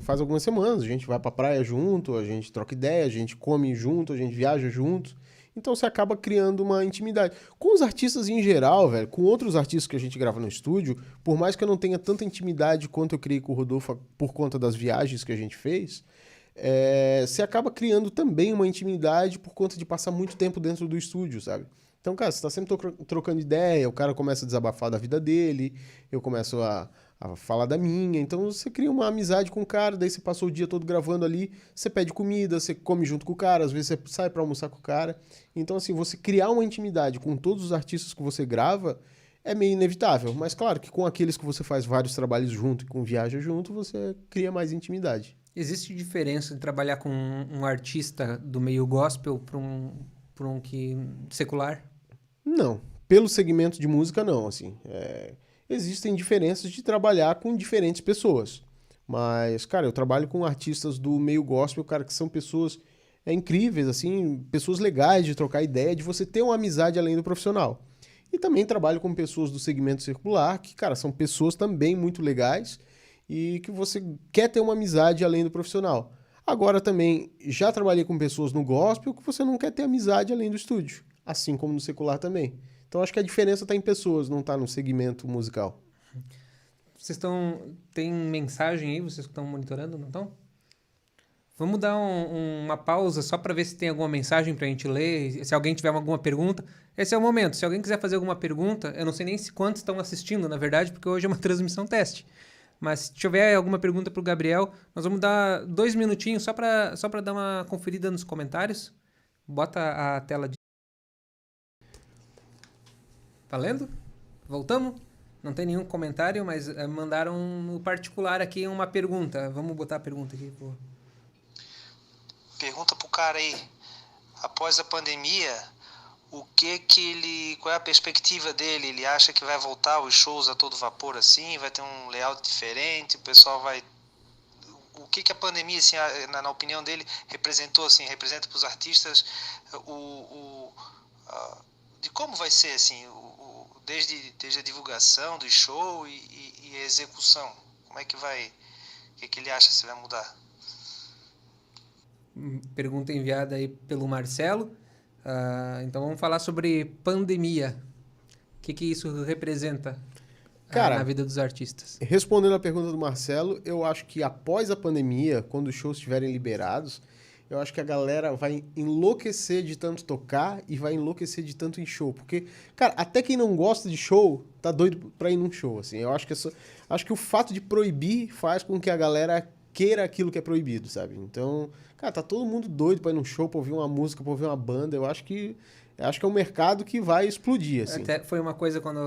faz algumas semanas, a gente vai pra praia junto, a gente troca ideia, a gente come junto, a gente viaja junto. Então você acaba criando uma intimidade. Com os artistas em geral, velho, com outros artistas que a gente grava no estúdio, por mais que eu não tenha tanta intimidade quanto eu criei com o Rodolfo por conta das viagens que a gente fez, você acaba criando também uma intimidade por conta de passar muito tempo dentro do estúdio, sabe? Então, cara, você tá sempre trocando ideia, o cara começa a desabafar da vida dele, eu começo a falar da minha, então você cria uma amizade com o cara, daí você passou o dia todo gravando ali, você pede comida, você come junto com o cara, às vezes você sai pra almoçar com o cara. Então, assim, você criar uma intimidade com todos os artistas que você grava é meio inevitável, mas claro que com aqueles que você faz vários trabalhos junto e com viaja junto, você cria mais intimidade. Existe diferença de trabalhar com um artista do meio gospel para um que secular? Não, pelo segmento de música não, assim. Existem diferenças de trabalhar com diferentes pessoas. Mas, cara, eu trabalho com artistas do meio gospel, cara, que são pessoas incríveis, assim, pessoas legais de trocar ideia, de você ter uma amizade além do profissional. E também trabalho com pessoas do segmento circular, que, cara, são pessoas também muito legais e que você quer ter uma amizade além do profissional. Agora também, já trabalhei com pessoas no gospel que você não quer ter amizade além do estúdio, assim como no secular também. Então acho que a diferença está em pessoas, não está no segmento musical. Tem mensagem aí, vocês que estão monitorando, não estão? Vamos dar uma pausa só para ver se tem alguma mensagem para a gente ler, se alguém tiver alguma pergunta. Esse é o momento. Se alguém quiser fazer alguma pergunta, eu não sei nem quantos estão assistindo, na verdade, porque hoje é uma transmissão teste. Mas se tiver alguma pergunta para o Gabriel, nós vamos dar 2 minutinhos só para dar uma conferida nos comentários. Bota a tela de... Valendo? Voltamos? Não tem nenhum comentário, mas mandaram no particular aqui uma pergunta. Vamos botar a pergunta aqui. Pô. Pergunta pro cara aí. Após a pandemia, qual é a perspectiva dele? Ele acha que vai voltar os shows a todo vapor assim? Vai ter um layout diferente? O pessoal vai... O que a pandemia, assim, na opinião dele, representou, assim, representa para os artistas de como vai ser, assim, desde a divulgação do show e a execução? Como é que vai... O que ele acha se vai mudar? Pergunta enviada aí pelo Marcelo. Então vamos falar sobre pandemia. O que isso representa na vida dos artistas? Respondendo a pergunta do Marcelo, eu acho que após a pandemia, quando os shows estiverem liberados, eu acho que a galera vai enlouquecer de tanto tocar e vai enlouquecer de tanto ir show. Porque, cara, até quem não gosta de show tá doido pra ir num show, assim. Eu acho que o fato de proibir faz com que a galera queira aquilo que é proibido, sabe? Então, cara, tá todo mundo doido pra ir num show, pra ouvir uma música, pra ouvir uma banda. Eu acho que é um mercado que vai explodir, assim. Até foi uma coisa quando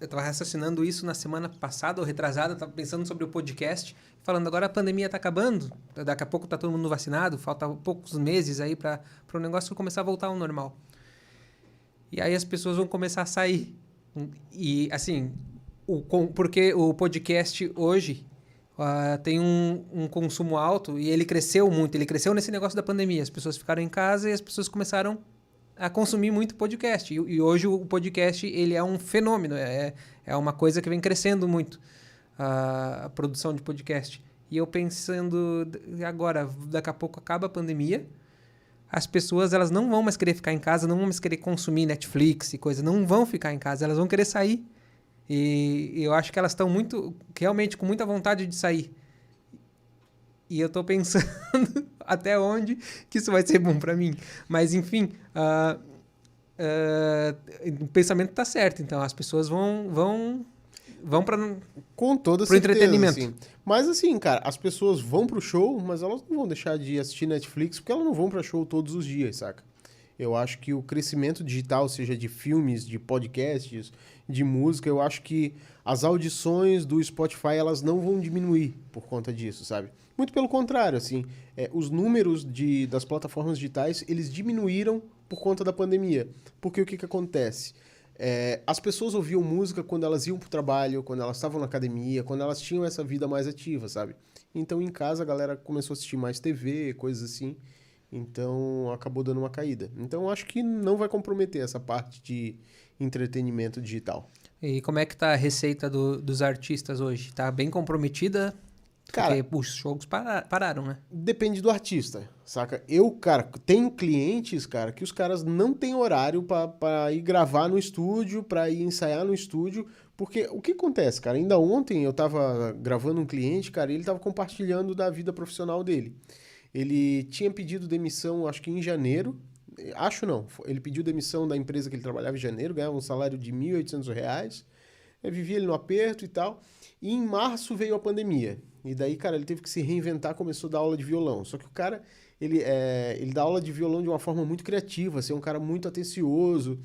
eu tava raciocinando isso na semana passada ou retrasada, tava pensando sobre o podcast, falando agora a pandemia tá acabando, daqui a pouco tá todo mundo vacinado, falta poucos meses aí para o negócio começar a voltar ao normal. E aí as pessoas vão começar a sair. E, assim, porque o podcast hoje tem um consumo alto e ele cresceu muito. Ele cresceu nesse negócio da pandemia. As pessoas ficaram em casa e as pessoas começaram a consumir muito podcast. E hoje o podcast ele é um fenômeno. É uma coisa que vem crescendo muito, a produção de podcast. E eu pensando, agora, daqui a pouco acaba a pandemia, as pessoas elas não vão mais querer ficar em casa, não vão mais querer consumir Netflix e coisa, não vão ficar em casa, elas vão querer sair. E eu acho que elas estão realmente com muita vontade de sair. E eu estou pensando até onde que isso vai ser bom para mim. Mas, enfim, o pensamento tá certo. Então, as pessoas vão para Com toda pro certeza, entretenimento. assim. Mas assim, cara, as pessoas vão pro show, mas elas não vão deixar de assistir Netflix, porque elas não vão pra show todos os dias, saca? Eu acho que o crescimento digital, seja de filmes, de podcasts, de música, eu acho que as audições do Spotify, elas não vão diminuir por conta disso, sabe? Muito pelo contrário, assim, os números das plataformas digitais, eles diminuíram por conta da pandemia. Porque o que acontece? As pessoas ouviam música quando elas iam pro trabalho, quando elas estavam na academia, quando elas tinham essa vida mais ativa, sabe? Então, em casa, a galera começou a assistir mais TV, coisas assim. Então, acabou dando uma caída. Então, acho que não vai comprometer essa parte de entretenimento digital. E como é que tá a receita dos artistas hoje? Tá bem comprometida? Cara, Porque os shows pararam, né? depende do artista, saca? Eu, cara, tenho clientes, cara, que os caras não têm horário pra ir gravar no estúdio, pra ir ensaiar no estúdio, porque o que acontece, cara? Ainda ontem eu tava gravando um cliente, cara, e ele tava compartilhando da vida profissional dele. Ele tinha pedido demissão, acho que em janeiro, acho não, ele pediu demissão da empresa que ele trabalhava em janeiro, ganhava um salário de R$ 1.800, vivia ele no aperto e tal, e em março veio a pandemia. E daí, cara, ele teve que se reinventar, começou a dar aula de violão. Só que o cara, ele dá aula de violão de uma forma muito criativa, assim, é um cara muito atencioso,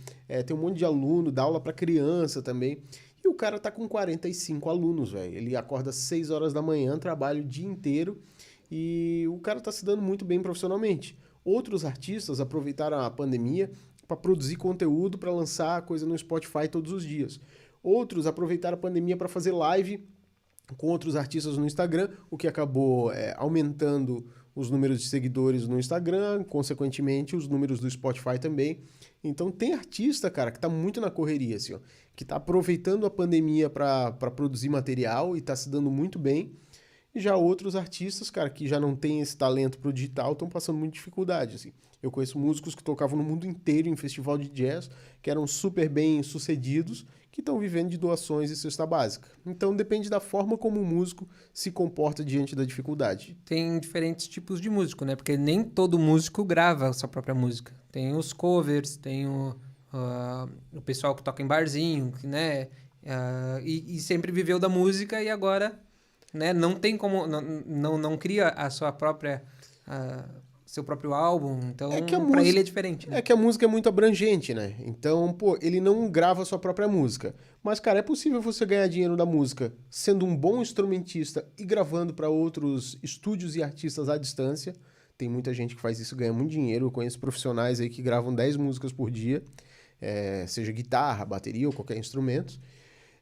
tem um monte de aluno, dá aula pra criança também. E o cara tá com 45 alunos, velho. Ele acorda às 6 horas da manhã, trabalha o dia inteiro e o cara tá se dando muito bem profissionalmente. Outros artistas aproveitaram a pandemia para produzir conteúdo, para lançar coisa no Spotify todos os dias. Outros aproveitaram a pandemia para fazer live com outros artistas no Instagram, o que acabou aumentando os números de seguidores no Instagram, consequentemente os números do Spotify também. Então tem artista, cara, que tá muito na correria, assim, ó, que tá aproveitando a pandemia para produzir material e tá se dando muito bem. E já outros artistas, cara, que já não têm esse talento pro digital, estão passando muita dificuldade, assim. Eu conheço músicos que tocavam no mundo inteiro em festival de jazz, que eram super bem sucedidos, que estão vivendo de doações e cesta básica. Então depende da forma como o músico se comporta diante da dificuldade. Tem diferentes tipos de músico, né? Porque nem todo músico grava a sua própria música. Tem os covers, tem o pessoal que toca em barzinho, né? E sempre viveu da música e agora, né? Não tem como... Não cria a sua própria... seu próprio álbum, então pra ele é diferente, né? É que a música é muito abrangente, né? Então, pô, ele não grava a sua própria música. Mas, cara, é possível você ganhar dinheiro da música sendo um bom instrumentista e gravando para outros estúdios e artistas à distância. Tem muita gente que faz isso e ganha muito dinheiro. Eu conheço profissionais aí que gravam 10 músicas por dia, seja guitarra, bateria ou qualquer instrumento.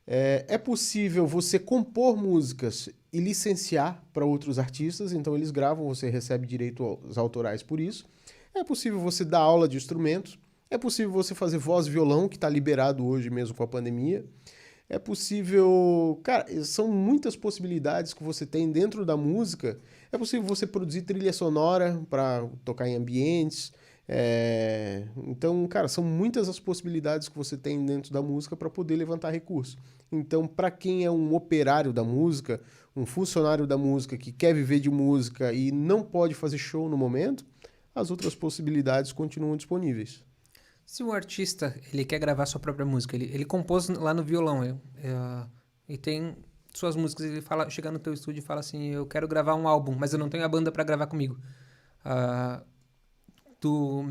É possível você compor músicas e licenciar para outros artistas, então eles gravam, você recebe direitos autorais por isso. É possível você dar aula de instrumentos, é possível você fazer voz e violão, que está liberado hoje mesmo com a pandemia. É possível... Cara, são muitas possibilidades que você tem dentro da música. É possível você produzir trilha sonora para tocar em ambientes. Então, cara, são muitas as possibilidades que você tem dentro da música para poder levantar recursos. Então, para quem é um operário da música, um funcionário da música que quer viver de música e não pode fazer show no momento, as outras possibilidades continuam disponíveis. Se o artista ele quer gravar sua própria música, ele compôs lá no violão e tem suas músicas, ele chega no teu estúdio e fala assim, eu quero gravar um álbum, mas eu não tenho a banda para gravar comigo. Tu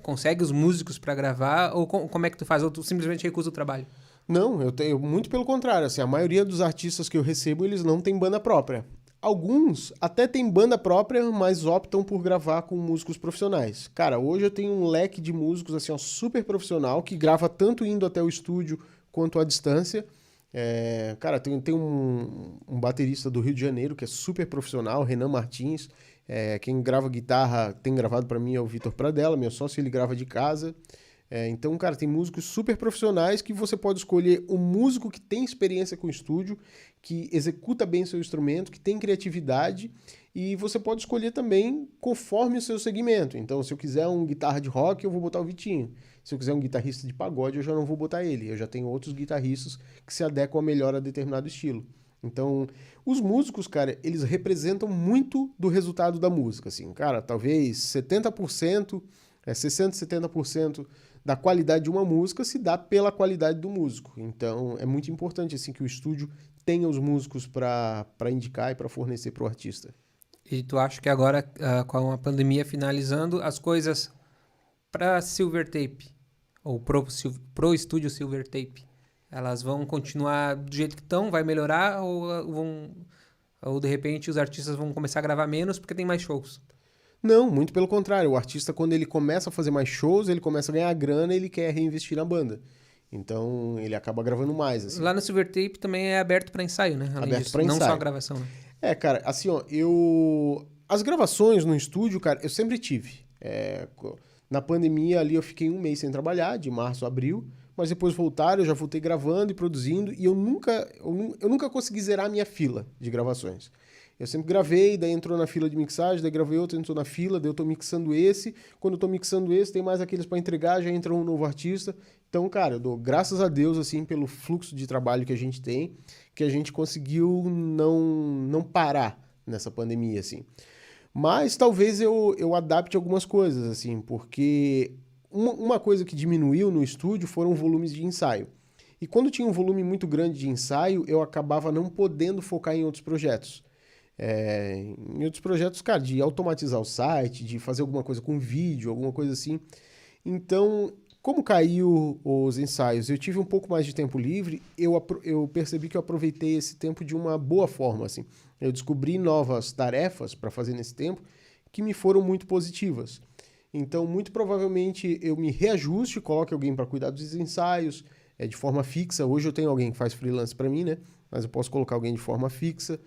consegue os músicos para gravar ou como é que tu faz? Ou tu simplesmente recusa o trabalho? Não, eu tenho muito pelo contrário. Assim, a maioria dos artistas que eu recebo, eles não têm banda própria. Alguns até têm banda própria, mas optam por gravar com músicos profissionais. Cara, hoje eu tenho um leque de músicos assim, ó, super profissional, que grava tanto indo até o estúdio quanto à distância. Cara, tem um baterista do Rio de Janeiro que é super profissional, Renan Martins. Quem grava guitarra tem gravado para mim é o Vitor Pradella, meu sócio, ele grava de casa. Então, cara, tem músicos super profissionais que você pode escolher um músico que tem experiência com estúdio, que executa bem seu instrumento, que tem criatividade, e você pode escolher também conforme o seu segmento. Então, se eu quiser um guitarra de rock, eu vou botar o Vitinho. Se eu quiser um guitarrista de pagode, eu já não vou botar ele. Eu já tenho outros guitarristas que se adequam melhor a determinado estilo. Então, os músicos, cara, eles representam muito do resultado da música, assim. Cara, talvez 70% 60%, 70% da qualidade de uma música se dá pela qualidade do músico. Então, é muito importante assim que o estúdio tenha os músicos para indicar e para fornecer para o artista. E tu acha que agora, com a pandemia finalizando, as coisas para Silvertape, ou pro estúdio Silvertape, elas vão continuar do jeito que estão, vai melhorar, ou de repente os artistas vão começar a gravar menos porque tem mais shows? Não, muito pelo contrário. O artista, quando ele começa a fazer mais shows, ele começa a ganhar grana e ele quer reinvestir na banda. Então, ele acaba gravando mais. Assim. Lá no Silvertape também é aberto para ensaio, né? Além Aberto disso, pra não ensaio. só gravação, né? Cara, assim, ó, as gravações no estúdio, cara, eu sempre tive. Na pandemia ali eu fiquei 1 mês sem trabalhar, de março a abril, mas depois eu já voltei gravando e produzindo, e eu nunca consegui zerar a minha fila de gravações. Eu sempre gravei, daí entrou na fila de mixagem, daí gravei outro, entrou na fila, daí eu tô mixando esse. Quando eu tô mixando esse, tem mais aqueles para entregar, já entra um novo artista. Então, cara, eu dou graças a Deus, assim, pelo fluxo de trabalho que a gente tem, que a gente conseguiu não parar nessa pandemia, assim. Mas talvez eu adapte algumas coisas, assim, porque uma coisa que diminuiu no estúdio foram volumes de ensaio. E quando tinha um volume muito grande de ensaio, eu acabava não podendo focar em outros projetos. Em outros projetos, cara, de automatizar o site, de fazer alguma coisa com vídeo, alguma coisa assim. Então, como caiu os ensaios, eu tive um pouco mais de tempo livre, eu percebi que eu aproveitei esse tempo de uma boa forma, assim. Eu descobri novas tarefas para fazer nesse tempo que me foram muito positivas. Então, muito provavelmente, eu me reajuste, coloque alguém para cuidar dos ensaios de forma fixa. Hoje eu tenho alguém que faz freelance para mim, né? Mas eu posso colocar alguém de forma fixa.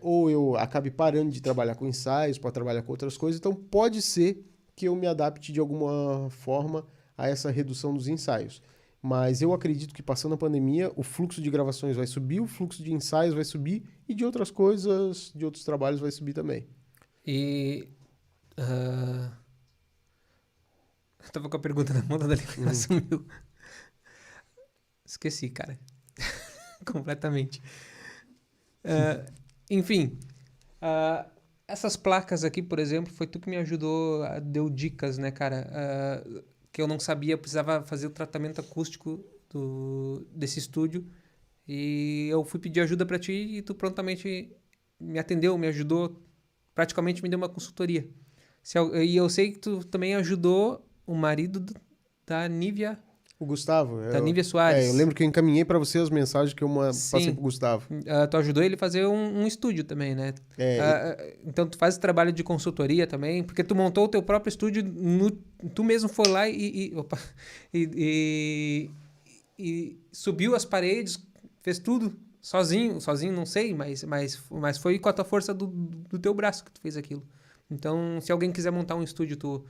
Ou eu acabe parando de trabalhar com ensaios para trabalhar com outras coisas. Então, pode ser que eu me adapte de alguma forma a essa redução dos ensaios. Mas eu acredito que passando a pandemia, o fluxo de gravações vai subir, o fluxo de ensaios vai subir e de outras coisas, de outros trabalhos vai subir também. E... eu tava com a pergunta na ponta da língua, sumiu. Esqueci, cara. Completamente. Enfim, essas placas aqui, por exemplo, foi tu que me ajudou, deu dicas, né, cara? Que eu não sabia, eu precisava fazer o tratamento acústico desse estúdio. E eu fui pedir ajuda pra ti e tu prontamente me atendeu, me ajudou, praticamente me deu uma consultoria. E eu sei que tu também ajudou o marido da Nívia. O Gustavo. Da Nívia Soares. Eu lembro que eu encaminhei para você as mensagens que eu passei pro Gustavo. Tu ajudou ele a fazer um estúdio também, né? Então tu faz trabalho de consultoria também, porque tu montou o teu próprio estúdio, tu mesmo foi lá e subiu as paredes, fez tudo sozinho não sei, mas foi com a tua força do teu braço que tu fez aquilo. Então, se alguém quiser montar um estúdio, tu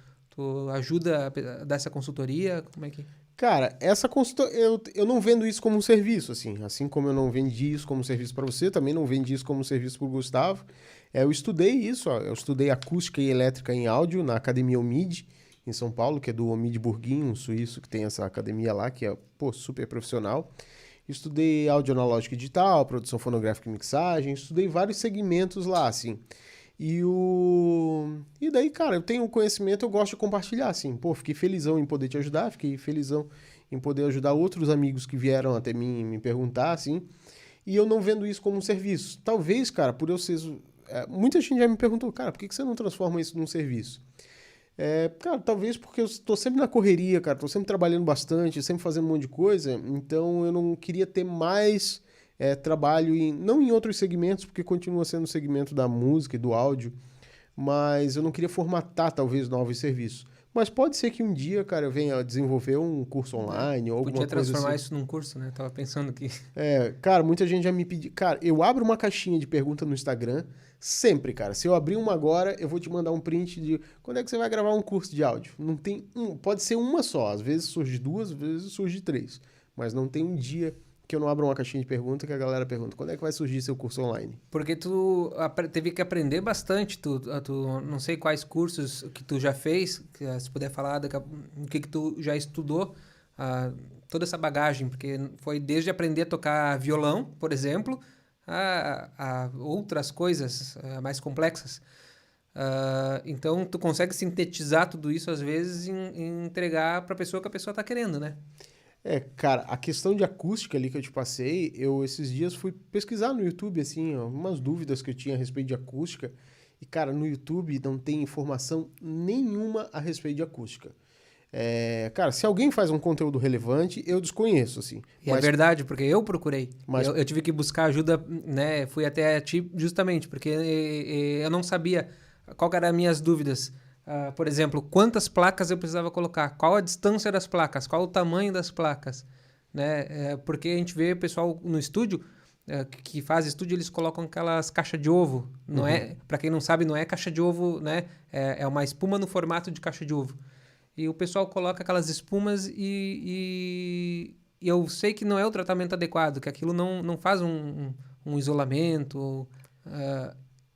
ajuda a dar essa consultoria? Como é que... Cara, essa consultoria, eu não vendo isso como um serviço, assim como eu não vendi isso como serviço para você, também não vendi isso como serviço para o Gustavo. Eu estudei isso, eu estudei acústica e elétrica em áudio na Academia Omid, em São Paulo, que é do Omid Burguin, um suíço que tem essa academia lá, que é, super profissional. Estudei áudio analógico e digital, produção fonográfica e mixagem, estudei vários segmentos lá, assim. E daí, cara, eu tenho conhecimento, eu gosto de compartilhar, assim. Fiquei felizão em poder te ajudar, fiquei felizão em poder ajudar outros amigos que vieram até mim me perguntar, assim. E eu não vendo isso como um serviço. Talvez, cara, por eu ser... muita gente já me perguntou, cara, por que você não transforma isso num serviço? Cara, talvez porque eu tô sempre na correria, cara, tô sempre trabalhando bastante, sempre fazendo um monte de coisa, então eu não queria ter mais... trabalho não em outros segmentos, porque continua sendo o segmento da música e do áudio, mas eu não queria formatar, talvez, novos serviços. Mas pode ser que um dia, cara, eu venha desenvolver um curso online ou alguma coisa assim. Podia transformar isso num curso, né? Tava pensando que... Cara, muita gente já me pediu... Cara, eu abro uma caixinha de pergunta no Instagram, sempre, cara. Se eu abrir uma agora, eu vou te mandar um print de quando é que você vai gravar um curso de áudio. Não tem pode ser uma só. Às vezes surge 2, às vezes surge 3. Mas não tem um dia... que eu não abro uma caixinha de pergunta que a galera pergunta quando é que vai surgir seu curso online? Porque tu teve que aprender bastante, tu não sei quais cursos que tu já fez, se puder falar o que tu já estudou, toda essa bagagem, porque foi desde aprender a tocar violão, por exemplo, a outras coisas mais complexas. Então, tu consegue sintetizar tudo isso, às vezes, em entregar para a pessoa que a pessoa está querendo, né? Cara, a questão de acústica ali que eu te passei, eu esses dias fui pesquisar no YouTube, assim, algumas dúvidas que eu tinha a respeito de acústica. E, cara, no YouTube não tem informação nenhuma a respeito de acústica. Cara, se alguém faz um conteúdo relevante, eu desconheço, assim. E é verdade, porque eu procurei. Mas- Eu tive que buscar ajuda, né? Fui até a ti justamente, porque eu não sabia qual que eram as minhas dúvidas. Por exemplo, quantas placas eu precisava colocar? Qual a distância das placas? Qual o tamanho das placas? Né? Porque a gente vê o pessoal no estúdio, que faz estúdio, eles colocam aquelas caixas de ovo. Não é, para quem não sabe, não é caixa de ovo, né? É uma espuma no formato de caixa de ovo. E o pessoal coloca aquelas espumas e eu sei que não é o tratamento adequado, que aquilo não faz um isolamento.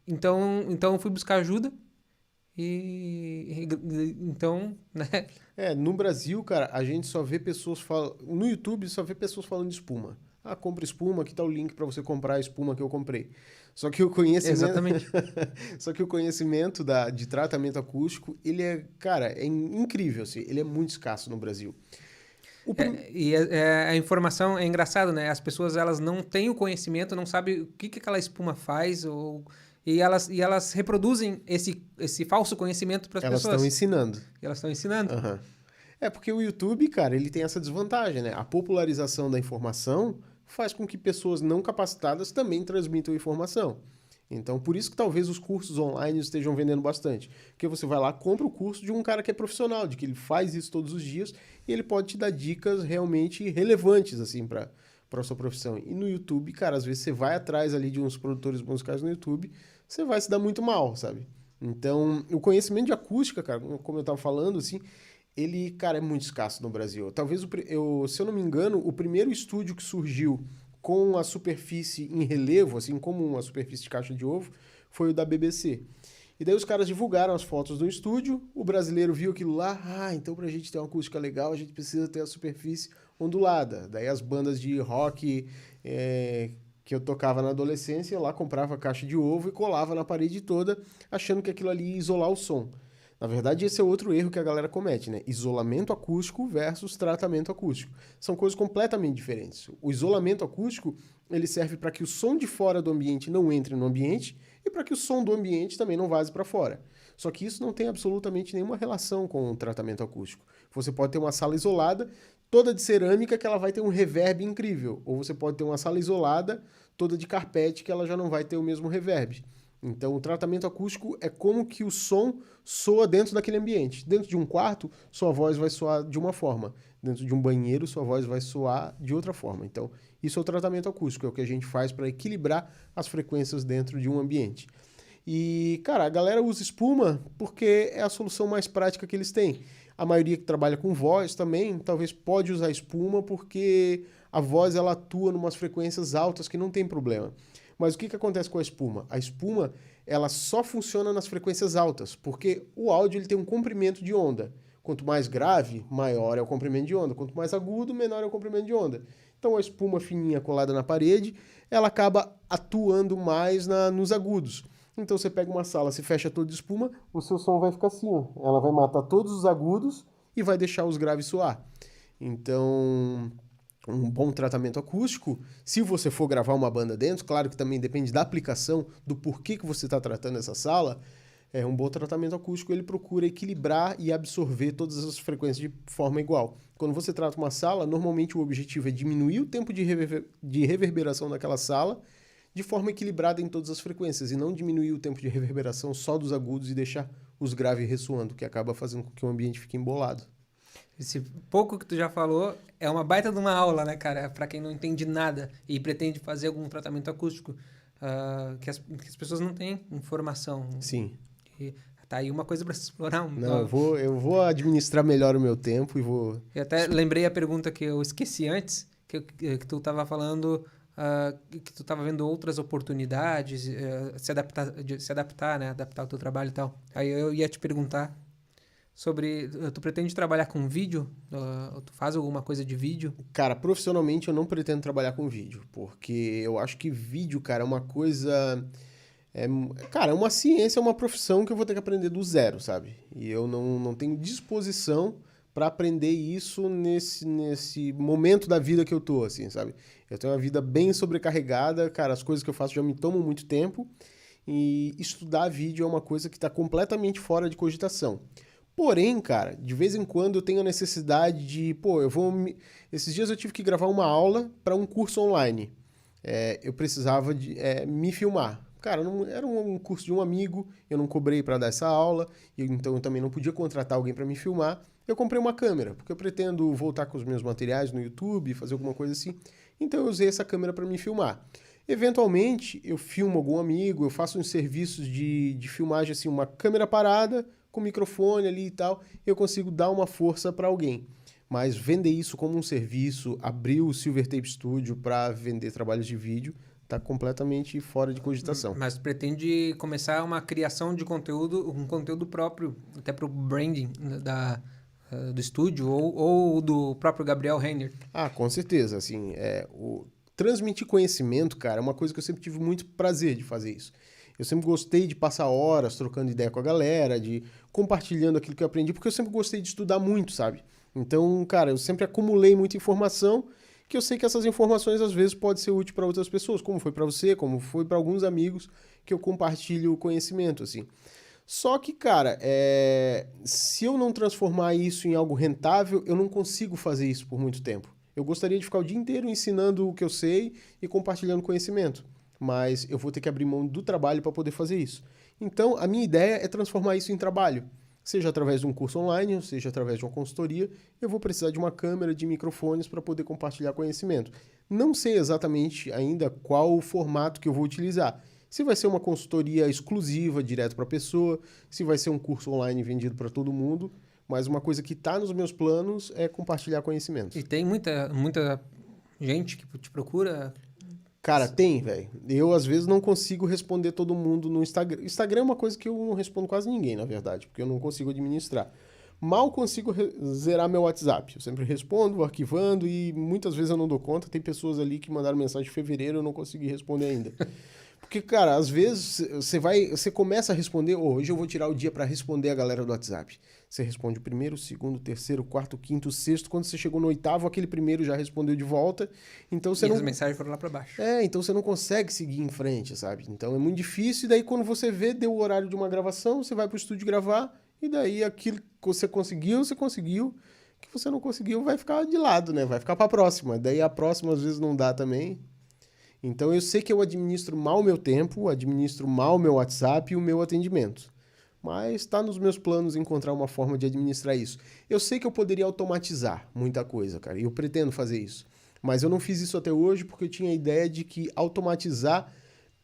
Então eu fui buscar ajuda então, né? No Brasil, cara, a gente só vê pessoas falando. No YouTube, só vê pessoas falando de espuma. Compra espuma, aqui tá o link para você comprar a espuma que eu comprei. Só que o conhecimento. Exatamente. Só que o conhecimento de tratamento acústico, ele é incrível, assim. Ele é muito escasso no Brasil. A informação é engraçado, né? As pessoas elas não têm o conhecimento, não sabem o que aquela espuma faz, e elas reproduzem esse falso conhecimento para as pessoas. Elas estão ensinando. E elas estão ensinando. Uhum. Porque o YouTube, cara, ele tem essa desvantagem, né? A popularização da informação faz com que pessoas não capacitadas também transmitam informação. Então, por isso que talvez os cursos online estejam vendendo bastante. Porque você vai lá, compra o curso de um cara que é profissional, de que ele faz isso todos os dias e ele pode te dar dicas realmente relevantes, assim, para a sua profissão. E no YouTube, cara, às vezes você vai atrás ali de uns produtores musicais no YouTube, você vai se dar muito mal, sabe? Então, o conhecimento de acústica, cara, como eu tava falando, assim, ele, cara, é muito escasso no Brasil. Talvez, se eu não me engano, o primeiro estúdio que surgiu com a superfície em relevo, assim como uma superfície de caixa de ovo, foi o da BBC. E daí os caras divulgaram as fotos do estúdio, o brasileiro viu aquilo lá, então pra gente ter uma acústica legal, a gente precisa ter a superfície ondulada. Daí as bandas de rock que eu tocava na adolescência, lá comprava caixa de ovo e colava na parede toda, achando que aquilo ali ia isolar o som. Na verdade, esse é outro erro que a galera comete, né? Isolamento acústico versus tratamento acústico. São coisas completamente diferentes. O isolamento acústico, ele serve para que o som de fora do ambiente não entre no ambiente e para que o som do ambiente também não vaze para fora. Só que isso não tem absolutamente nenhuma relação com o tratamento acústico. Você pode ter uma sala isolada, toda de cerâmica, que ela vai ter um reverb incrível. Ou você pode ter uma sala isolada, toda de carpete, que ela já não vai ter o mesmo reverb. Então, o tratamento acústico é como que o som soa dentro daquele ambiente. Dentro de um quarto, sua voz vai soar de uma forma. Dentro de um banheiro, sua voz vai soar de outra forma. Então, isso é o tratamento acústico, é o que a gente faz para equilibrar as frequências dentro de um ambiente. E, cara, a galera usa espuma porque é a solução mais prática que eles têm. A maioria que trabalha com voz também, talvez pode usar espuma porque a voz ela atua em umas frequências altas que não tem problema. Mas o que acontece com a espuma? A espuma, ela só funciona nas frequências altas, porque o áudio ele tem um comprimento de onda. Quanto mais grave, maior é o comprimento de onda. Quanto mais agudo, menor é o comprimento de onda. Então a espuma fininha colada na parede, ela acaba atuando mais nos agudos. Então você pega uma sala, se fecha toda de espuma, o seu som vai ficar assim, ó. Ela vai matar todos os agudos e vai deixar os graves soar. Então, um bom tratamento acústico, se você for gravar uma banda dentro, claro que também depende da aplicação, do porquê que você está tratando essa sala, um bom tratamento acústico ele procura equilibrar e absorver todas as frequências de forma igual. Quando você trata uma sala, normalmente o objetivo é diminuir o tempo de reverberação daquela sala de forma equilibrada em todas as frequências e não diminuir o tempo de reverberação só dos agudos e deixar os graves ressoando, que acaba fazendo com que o ambiente fique embolado. Esse pouco que tu já falou é uma baita de uma aula, né, cara? Para quem não entende nada e pretende fazer algum tratamento acústico, que as pessoas não têm informação. Sim. E tá aí uma coisa para se explorar. Não, eu vou administrar melhor o meu tempo e vou... Eu até lembrei a pergunta que eu esqueci antes, que tu estava falando, que tu estava vendo outras oportunidades, se adaptar, né? Adaptar o teu trabalho e tal. Aí eu ia te perguntar sobre... Tu pretende trabalhar com vídeo? Tu faz alguma coisa de vídeo? Cara, profissionalmente eu não pretendo trabalhar com vídeo, porque eu acho que vídeo, cara, é uma coisa... Cara, é uma ciência, é uma profissão que eu vou ter que aprender do zero, sabe? E eu não tenho disposição para aprender isso nesse momento da vida que eu tô, assim, sabe? Eu tenho uma vida bem sobrecarregada, cara, as coisas que eu faço já me tomam muito tempo e estudar vídeo é uma coisa que está completamente fora de cogitação. Porém, cara, de vez em quando eu tenho a necessidade de, pô, esses dias eu tive que gravar uma aula para um curso online. Eu precisava de me filmar. Cara, era um curso de um amigo, eu não cobrei para dar essa aula, então eu também não podia contratar alguém para me filmar. Eu comprei uma câmera, porque eu pretendo voltar com os meus materiais no YouTube, fazer alguma coisa assim. Então eu usei essa câmera para me filmar. Eventualmente, eu filmo algum amigo, eu faço uns serviços de filmagem, assim, uma câmera parada, com microfone ali e tal, eu consigo dar uma força para alguém. Mas vender isso como um serviço, abrir o Silver Tape Studio para vender trabalhos de vídeo, tá completamente fora de cogitação. Mas pretende começar uma criação de conteúdo, um conteúdo próprio, até para o branding do estúdio ou do próprio Gabriel Renner? Ah, com certeza. Assim, transmitir conhecimento, cara, é uma coisa que eu sempre tive muito prazer de fazer isso. Eu sempre gostei de passar horas trocando ideia com a galera, de compartilhando aquilo que eu aprendi, porque eu sempre gostei de estudar muito, sabe? Então, cara, eu sempre acumulei muita informação, que eu sei que essas informações às vezes podem ser úteis para outras pessoas, como foi para você, como foi para alguns amigos que eu compartilho o conhecimento, assim. Só que, cara, se eu não transformar isso em algo rentável, eu não consigo fazer isso por muito tempo. Eu gostaria de ficar o dia inteiro ensinando o que eu sei e compartilhando conhecimento, mas eu vou ter que abrir mão do trabalho para poder fazer isso. Então, a minha ideia é transformar isso em trabalho. Seja através de um curso online, seja através de uma consultoria, eu vou precisar de uma câmera, de microfones para poder compartilhar conhecimento. Não sei exatamente ainda qual o formato que eu vou utilizar. Se vai ser uma consultoria exclusiva, direto para a pessoa, se vai ser um curso online vendido para todo mundo, mas uma coisa que está nos meus planos é compartilhar conhecimento. E tem muita gente que te procura? Cara, tem, velho. Eu, às vezes, não consigo responder todo mundo no Instagram. Instagram é uma coisa que eu não respondo quase ninguém, na verdade, porque eu não consigo administrar. Mal consigo zerar meu WhatsApp. Eu sempre respondo, vou arquivando e muitas vezes eu não dou conta. Tem pessoas ali que mandaram mensagem em fevereiro e eu não consegui responder ainda. Porque, cara, às vezes você começa a responder, hoje eu vou tirar o dia para responder a galera do WhatsApp. Você responde o primeiro, o segundo, o terceiro, o quarto, o quinto, o sexto. Quando você chegou no oitavo, aquele primeiro já respondeu de volta. Então você as mensagens foram lá para baixo. Então você não consegue seguir em frente, sabe? Então é muito difícil. E daí quando você vê, deu o horário de uma gravação, você vai pro estúdio gravar. E daí aquilo que você conseguiu. O que você não conseguiu vai ficar de lado, né? Vai ficar pra próxima. Daí a próxima às vezes não dá também. Então eu sei que eu administro mal o meu tempo, administro mal o meu WhatsApp e o meu atendimento. Mas está nos meus planos encontrar uma forma de administrar isso. Eu sei que eu poderia automatizar muita coisa, cara, e eu pretendo fazer isso. Mas eu não fiz isso até hoje porque eu tinha a ideia de que automatizar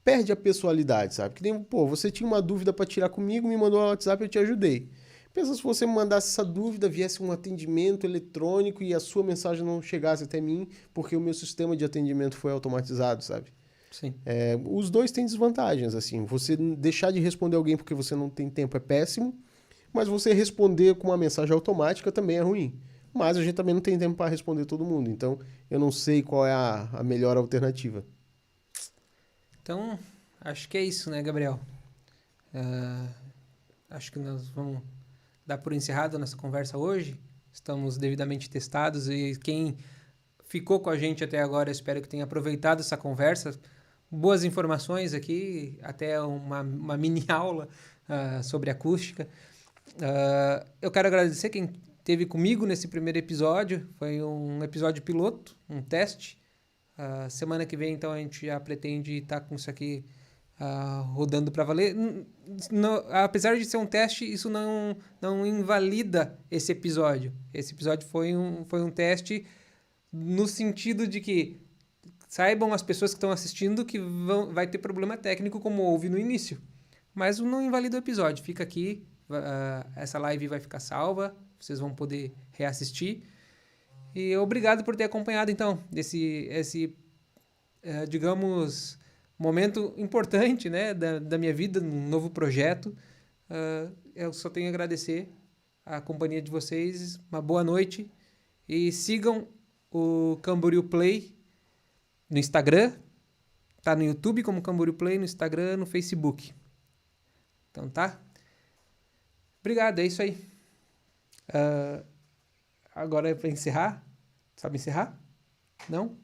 perde a pessoalidade, sabe? Que nem, pô, você tinha uma dúvida para tirar comigo, me mandou no WhatsApp, eu te ajudei. Pensa se você me mandasse essa dúvida, viesse um atendimento eletrônico e a sua mensagem não chegasse até mim porque o meu sistema de atendimento foi automatizado, sabe? Sim. Os dois têm desvantagens, assim. Você deixar de responder alguém porque você não tem tempo é péssimo, mas você responder com uma mensagem automática também é ruim. Mas a gente também não tem tempo para responder todo mundo, então eu não sei qual é a melhor alternativa. Então, acho que é isso, né, Gabriel? Acho que nós vamos dar por encerrado a nossa conversa hoje. Estamos devidamente testados e quem ficou com a gente até agora, espero que tenha aproveitado essa conversa. Boas informações aqui, até uma mini aula sobre acústica. Eu quero agradecer quem esteve comigo nesse primeiro episódio. Foi um episódio piloto, um teste. Semana que vem, então, a gente já pretende estar com isso aqui rodando para valer. Apesar de ser um teste, isso não invalida esse episódio. Esse episódio foi um teste no sentido de que saibam as pessoas que estão assistindo que vai ter problema técnico como houve no início. Mas não invalida o episódio. Fica aqui, essa live vai ficar salva, vocês vão poder reassistir. E obrigado por ter acompanhado, então, esse digamos, momento importante, né, da minha vida, num novo projeto. Eu só tenho a agradecer a companhia de vocês. Uma boa noite. E sigam o Camboriú Play no Instagram, Tá no YouTube como Camboriú Play, no Instagram, no Facebook. Então tá? Obrigado, é isso aí. Agora é para encerrar? Sabe encerrar? Não?